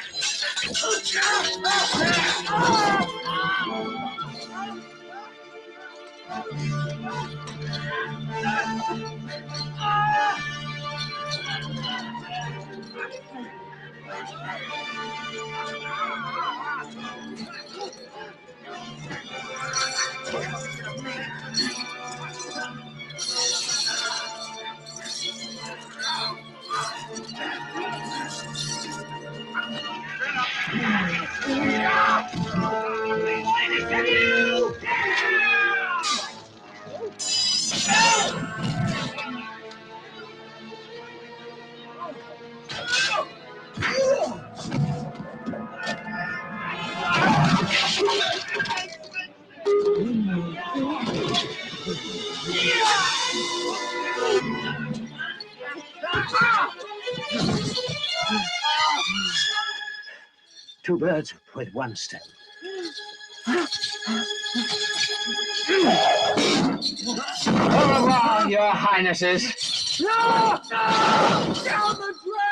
Two birds with one stone. Au revoir, your highnesses. No! No! Down the drain!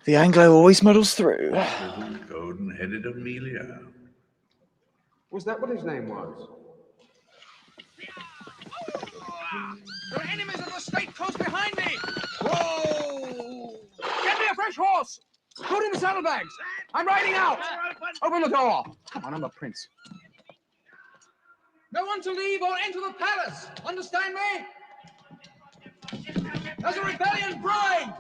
The Anglo always muddles through. Golden-headed Amelia. Was that what his name was? There are enemies on the state close behind me! Whoa! Get me a fresh horse! Put in the saddlebags! I'm riding out! Open the door! Come on, I'm a prince. No one to leave or enter the palace! Understand me? There's a rebellion brewing!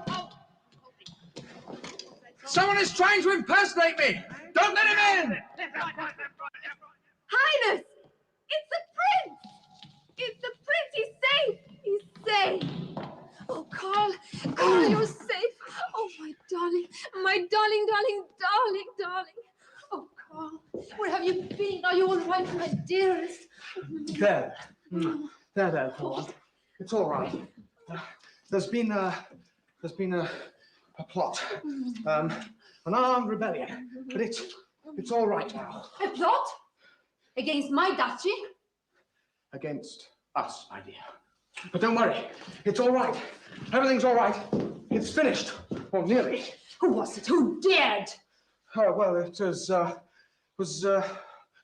Someone is trying to impersonate me! Don't let him in! Highness! It's the prince! It's the prince! He's safe! He's safe! Oh, Carl! Carl, you're safe! Oh, my darling! My darling, darling, darling, darling! Oh, Carl! Where have you been? Are you all right, my dearest? There. There, Paul. It's all right. There's been a plot. An armed rebellion. But it's all right now. A plot? Against my duchy? Against us, my dear. But don't worry. It's all right. Everything's all right. It's finished. Or nearly. Who was it? Who dared? Oh, well, it was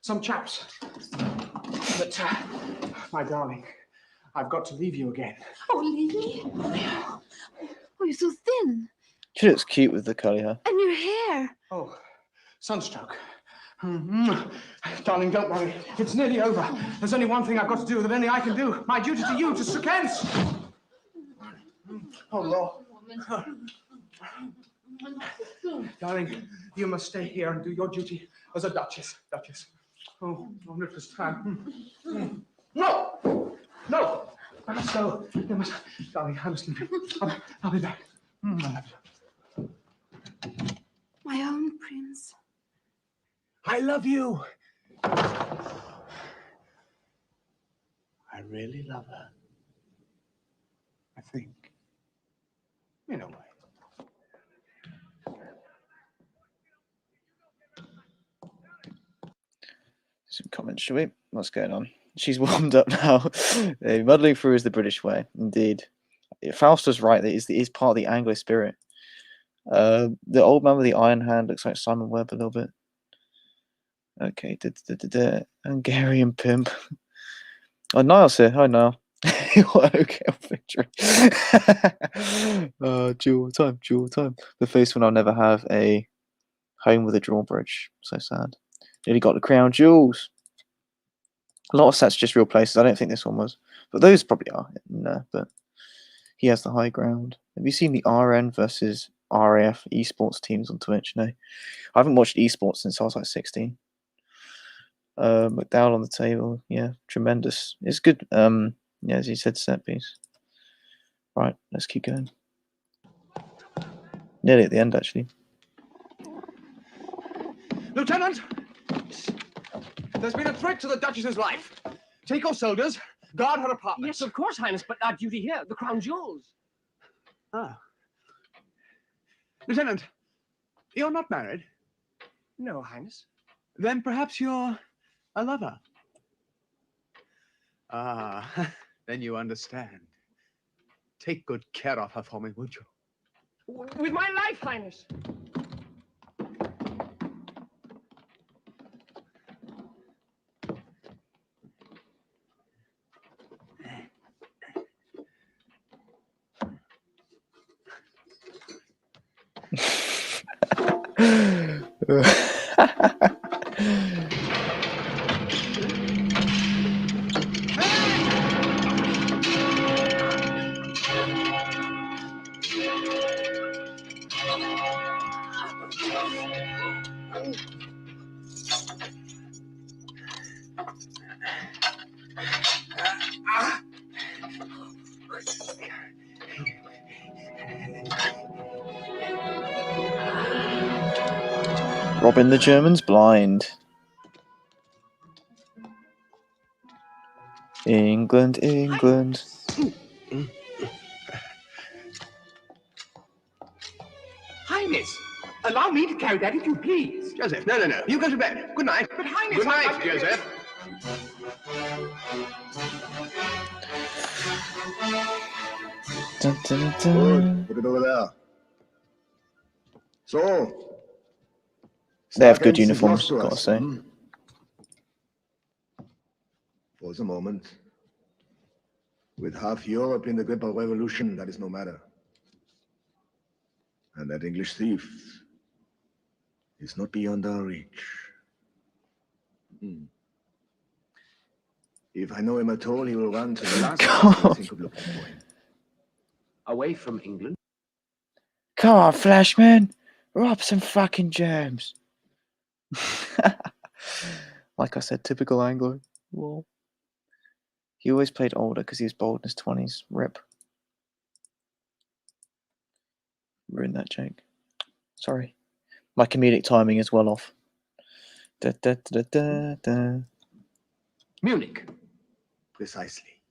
some chaps. But, my darling, I've got to leave you again. Oh, leave me? Oh, you're so thin. She looks cute with the curly hair. And your hair. Oh, sunstroke. Darling, don't worry. It's nearly over. There's only one thing I've got to do that only I can do. My duty to you, to Sir Kent. Oh, Lord. Darling, you must stay here and do your duty as a duchess. Oh, it was time. No! No! I must go. Darling, I must leave you. I'll be back. I love you. My own prince. I love you. I really love her. I think. In a way. Some comments, shall we? What's going on? She's warmed up now. Muddling through is the British way, indeed. Faust was right. It is part of the Anglo spirit. The old man with the iron hand looks like Simon Webber a little bit. Okay, Hungarian pimp. Oh, Niall's here. Hi, Niall. What a okay victory. Dual time. The first one I'll never have a home with a drawbridge. So sad. Nearly got the crown jewels. A lot of sets just real places. I don't think this one was. But those probably are. No, but he has the high ground. Have you seen the RN versus RAF esports teams on Twitch? No. I haven't watched esports since I was like 16. McDowell on the table. Yeah, tremendous. It's good. Yeah, as you said, set piece. Right, let's keep going. Nearly at the end, actually. Lieutenant! There's been a threat to the Duchess's life. Take your soldiers, guard her apartment. Yes, of course, Highness, but our duty here, the crown jewels. Ah. Lieutenant, you're not married? No, Highness. Then perhaps you're a lover. Ah, then you understand. Take good care of her for me, would you? With my life, Highness. Robin the German's blind. England. Highness, allow me to carry that if you please. Joseph, no. You go to bed. Good night. But Highness, Good night, Joseph. Good. Put it over there. So, They have good Starkens is uniforms, lost to gotta us, say. hmm? For the moment. With half Europe in the grip of revolution, that is no matter. And that English thief is not beyond our reach. If I know him at all, he will run to the last place I think of looking for him. Away from England? Come on, Flashman. Rob some fucking germs. Like I said, typical Anglo. Well, he always played older because he was bold in his 20s. Rip. Ruined that joke. Sorry. My comedic timing is well off. Munich. Precisely.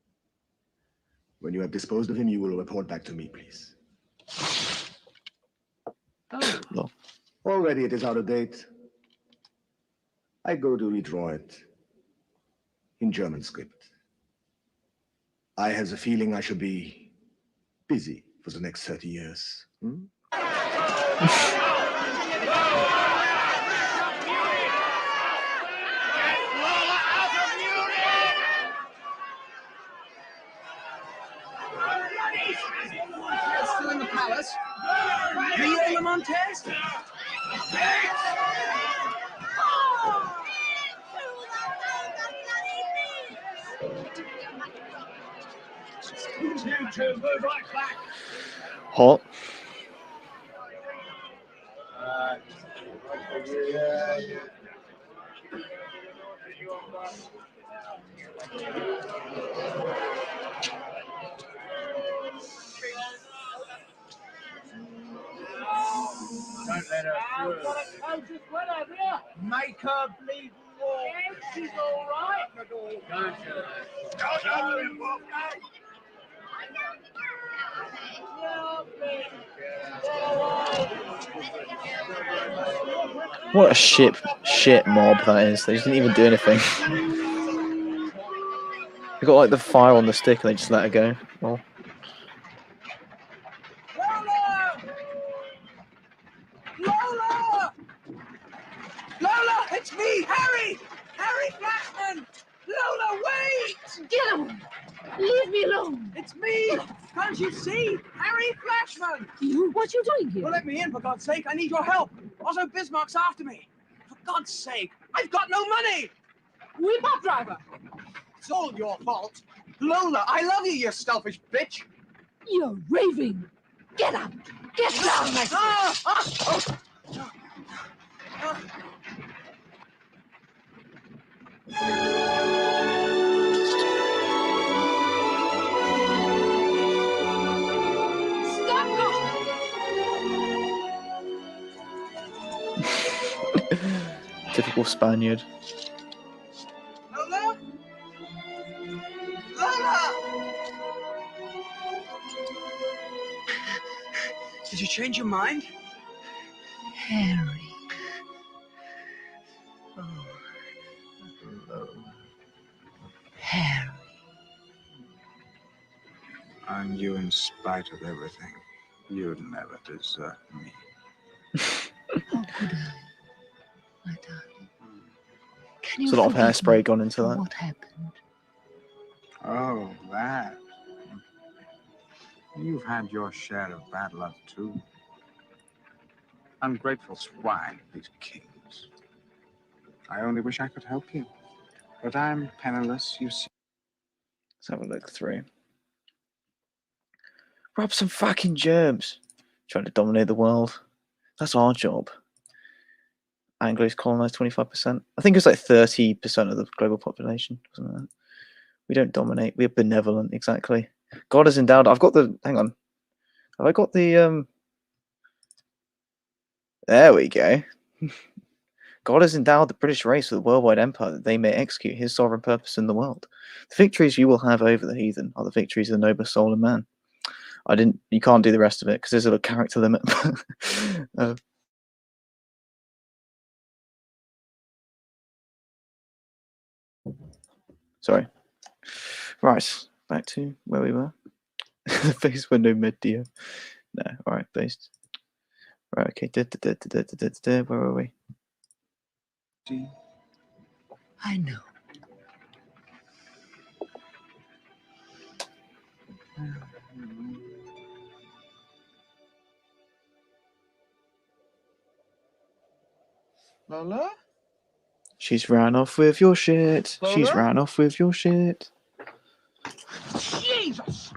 When you have disposed of him, you will report back to me, please. No. Already it is out of date. I go to redraw it in German script. I have the feeling I should be busy for the next 30 years. Still in the palace? Viola Montez? Hot. Don't let her through. Make her bleed more. She's all right. Don't What a shit mob that is. They didn't even do anything. They got like the fire on the stick and they just let it go. Well, Lola! Lola, it's me, Harry! Harry Flashman! Lola, wait! Get away! Leave me alone! It's me! Can't you see? Harry Flashman! You? What you doing here? Well, let me in, for God's sake. I need your help. Otto Bismarck's after me. For God's sake, I've got no money! Whip up, driver! It's all your fault. Lola, I love you, you selfish bitch! You're raving! Get up! Get down, my friend! typical Spaniard. Lola? Lola! Did you change your mind? Harry. Harry. And you, in spite of everything, you'd never desert me. How could I, my darling? Can you There's a lot of forgive hairspray me gone into for that. what happened? Oh, that. You've had your share of bad luck, too. Ungrateful swine, these kings. I only wish I could help you. But I'm penniless, you see. Let's have a look through. Rob some fucking germs. Trying to dominate the world. That's our job. Anglos colonized 25%. I think it's like 30% of the global population. Something like that. We don't dominate. We're benevolent, exactly. God has endowed. I've got the. Hang on. Have I got the. There we go. God has endowed the British race with a worldwide empire that they may execute his sovereign purpose in the world. The victories you will have over the heathen are the victories of the noblest soul in man. You can't do the rest of it because there's a character limit. Sorry. Right, back to where we were. The face window mid-deal. No, alright, based. Right, okay. Where were we? I know. Lola? She's ran off with your shit. Lola? She's ran off with your shit. Jesus!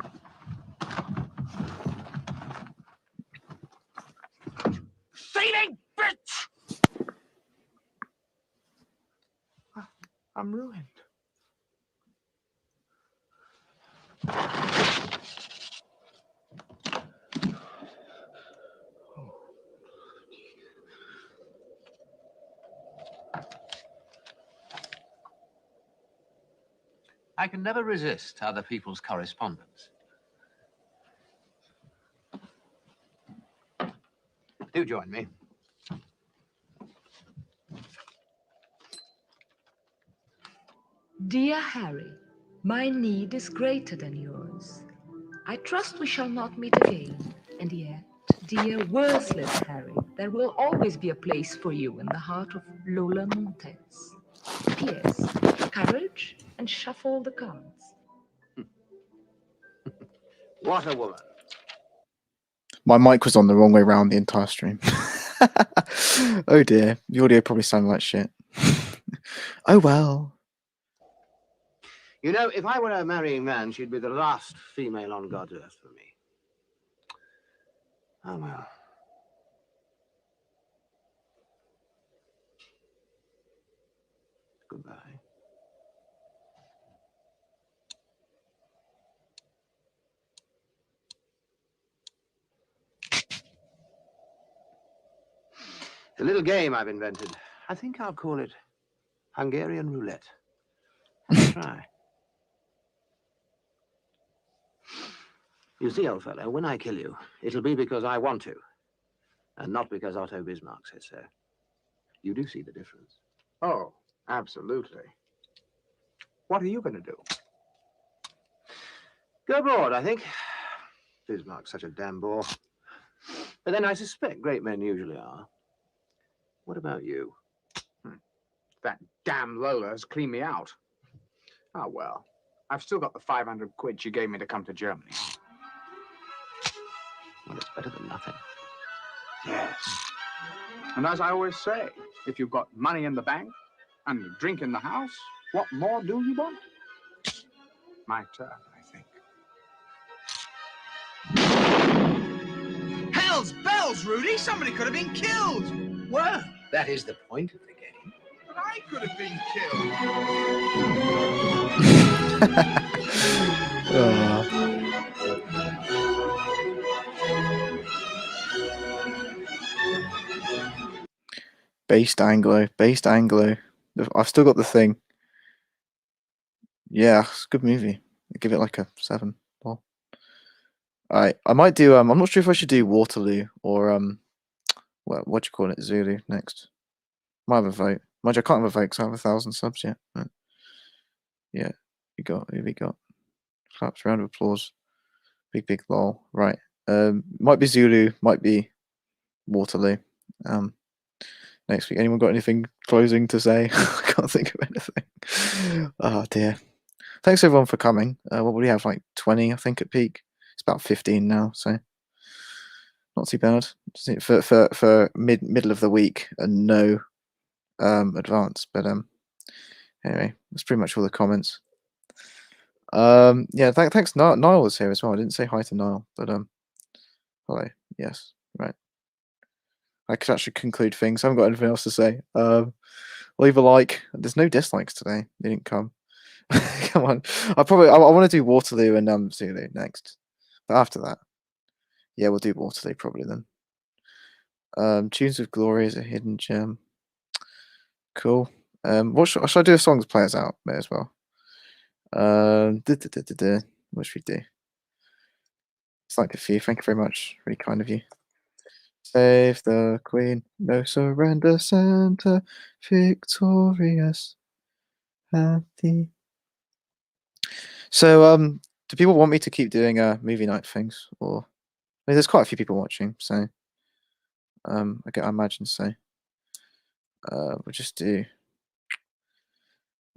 Thieving bitch! I'm ruined. I can never resist other people's correspondence. Do join me. Dear Harry, my need is greater than yours. I trust we shall not meet again. And yet, dear worthless Harry, there will always be a place for you in the heart of Lola Montez. P.S. Courage and shuffle the cards. What a woman. My mic was on the wrong way around the entire stream. Oh dear, the audio probably sounded like shit. Oh well. You know, if I were a marrying man, she'd be the last female on God's earth for me. Oh, well. Goodbye. A little game I've invented. I think I'll call it Hungarian roulette. Have a try. You see, old fellow, when I kill you, it'll be because I want to, and not because Otto Bismarck says so. You do see the difference. Oh, absolutely. What are you going to do? Go abroad, I think. Bismarck's such a damn bore. But then I suspect great men usually are. What about you? That damn Lola's cleaned me out. Oh, well. I've still got the 500 quid she gave me to come to Germany. Well, it's better than nothing. Yes. And as I always say, if you've got money in the bank and drink in the house, what more do you want? My turn, I think. Hell's bells, Rudy! Somebody could have been killed! Well, that is the point of the game. But I could have been Based Anglo. I've still got the thing. Yeah, it's a good movie. I give it like a 7. Well, alright, I might do. I'm not sure if I should do Waterloo or what do you call it, Zulu next. Might have a vote. Mind you, I can't have a vote because I have 1,000 subs yet. But yeah, who we got? Claps, round of applause. Big lol. Right. Might be Zulu, might be Waterloo. Next week. Anyone got anything closing to say? I can't think of anything. Oh dear. Thanks everyone for coming. What would we have? Like 20, I think, at peak. It's about 15 now, so not too bad. For middle of the week and no advance. But anyway, that's pretty much all the comments. Yeah, thanks. Niall was here as well. I didn't say hi to Niall, but hello. Yes, right. I could actually conclude things. I haven't got anything else to say. Leave a like. There's no dislikes today. They didn't come. Come on. I want to do Waterloo and Zulu next. But after that, yeah, we'll do Waterloo probably then. Tunes of Glory is a hidden gem. Cool. What should I do? A songs players out there as well. What should we do? It's like a few. Thank you very much. Really kind of you. Save the Queen, no surrender, Santa, victorious, happy. So, do people want me to keep doing movie night things, or I mean, there's quite a few people watching, so I imagine so. We'll just do.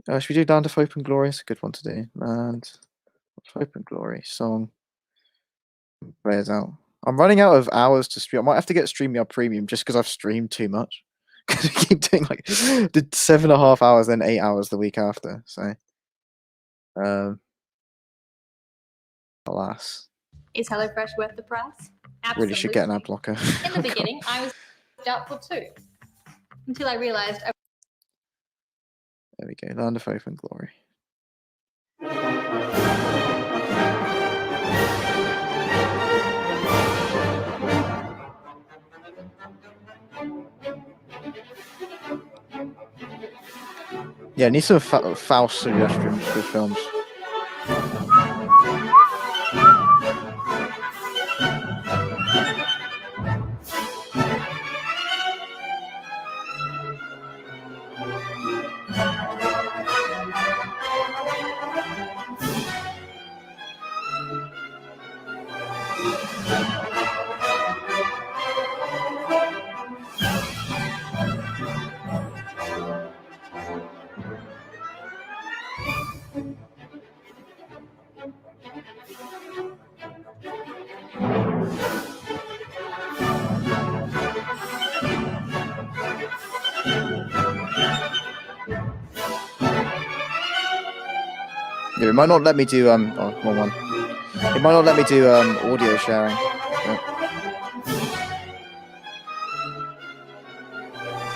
Should we do Land of Hope and Glory? It's a good one to do. Land of Hope and Glory song. Players out. I'm running out of hours to stream. I might have to get StreamYard Premium just because I've streamed too much. Because I keep doing like did 7.5 hours, then 8 hours the week after. So, alas. Is HelloFresh worth the price? Really should get an ad blocker. In the beginning, I was doubtful too, until I realized. There we go. Land of Hope and Glory. Yeah, need some Faust suggestions for films. Yeah, it might not let me do wrong one. It might not let me do audio sharing.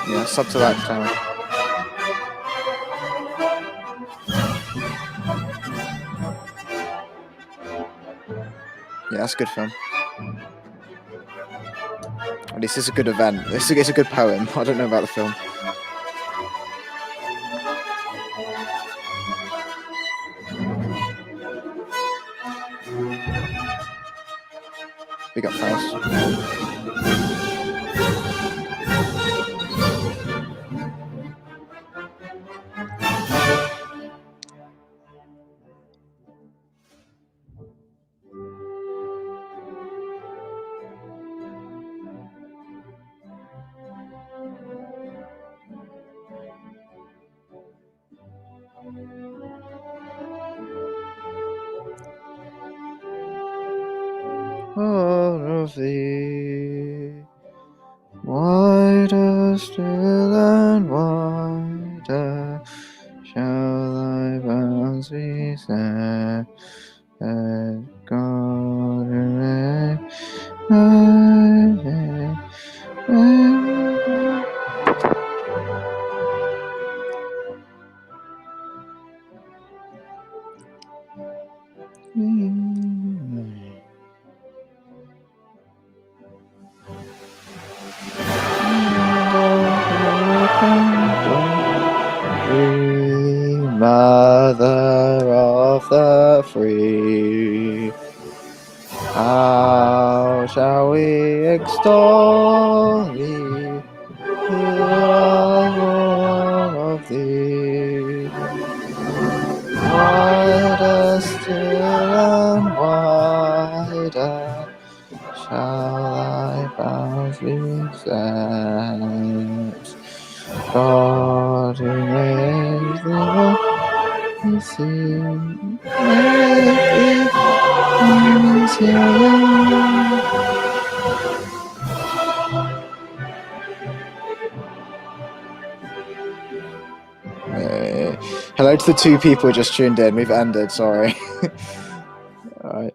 Yeah, sub to that channel. Yeah, that's a good film. At least it's a good event. It's a good poem. I don't know about the film. Big up Faust. All of thee, wider still and wider shall thy bounds be set. God free, mother of the free, how shall we extol thee, the born of thee? Wider still and wider shall thy bounds be set. God who made the world to see, make thee easier. Hello to the 2 people who just tuned in. We've ended, sorry. Alright.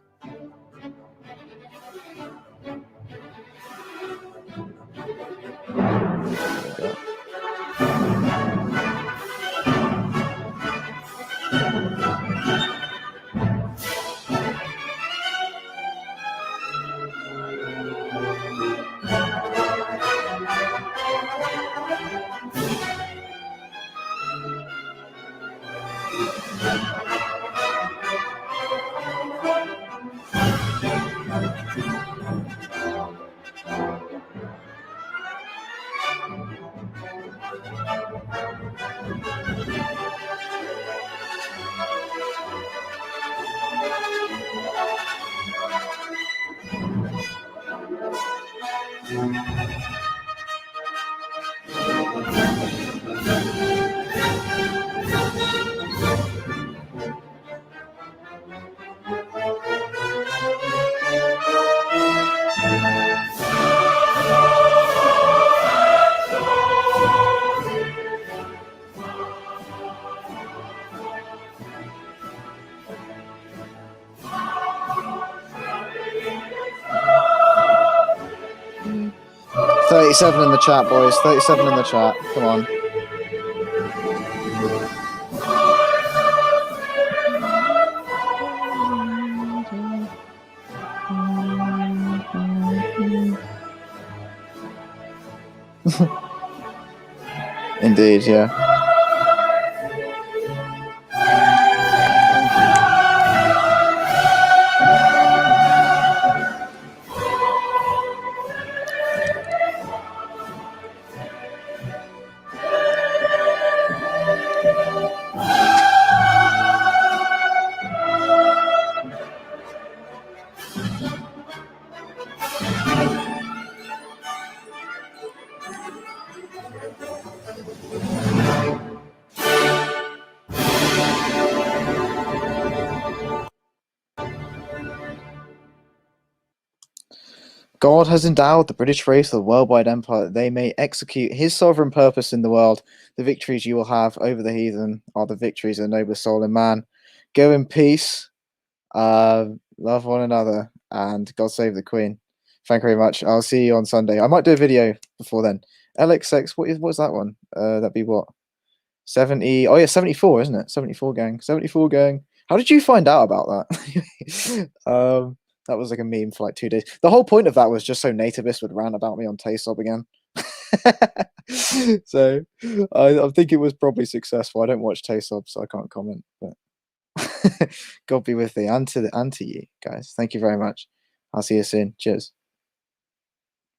$37 in the chat, boys. 37 in the chat. Come on. Indeed, yeah. God has endowed the British race with a worldwide empire that they may execute his sovereign purpose in the world. The victories you will have over the heathen are the victories of the noblest soul in man. Go in peace, love one another, and God save the Queen. Thank you very much. I'll see you on Sunday. I might do a video before then. LXX, what's that one? That'd be what? 70. Oh yeah, 74, isn't it? 74 gang. 74 gang. How did you find out about that? That was like a meme for like 2 days. The whole point of that was just so Nativist would rant about me on Taysob again. So I think it was probably successful. I don't watch Taysob, so I can't comment. But God be with thee and to you guys. Thank you very much. I'll see you soon. Cheers.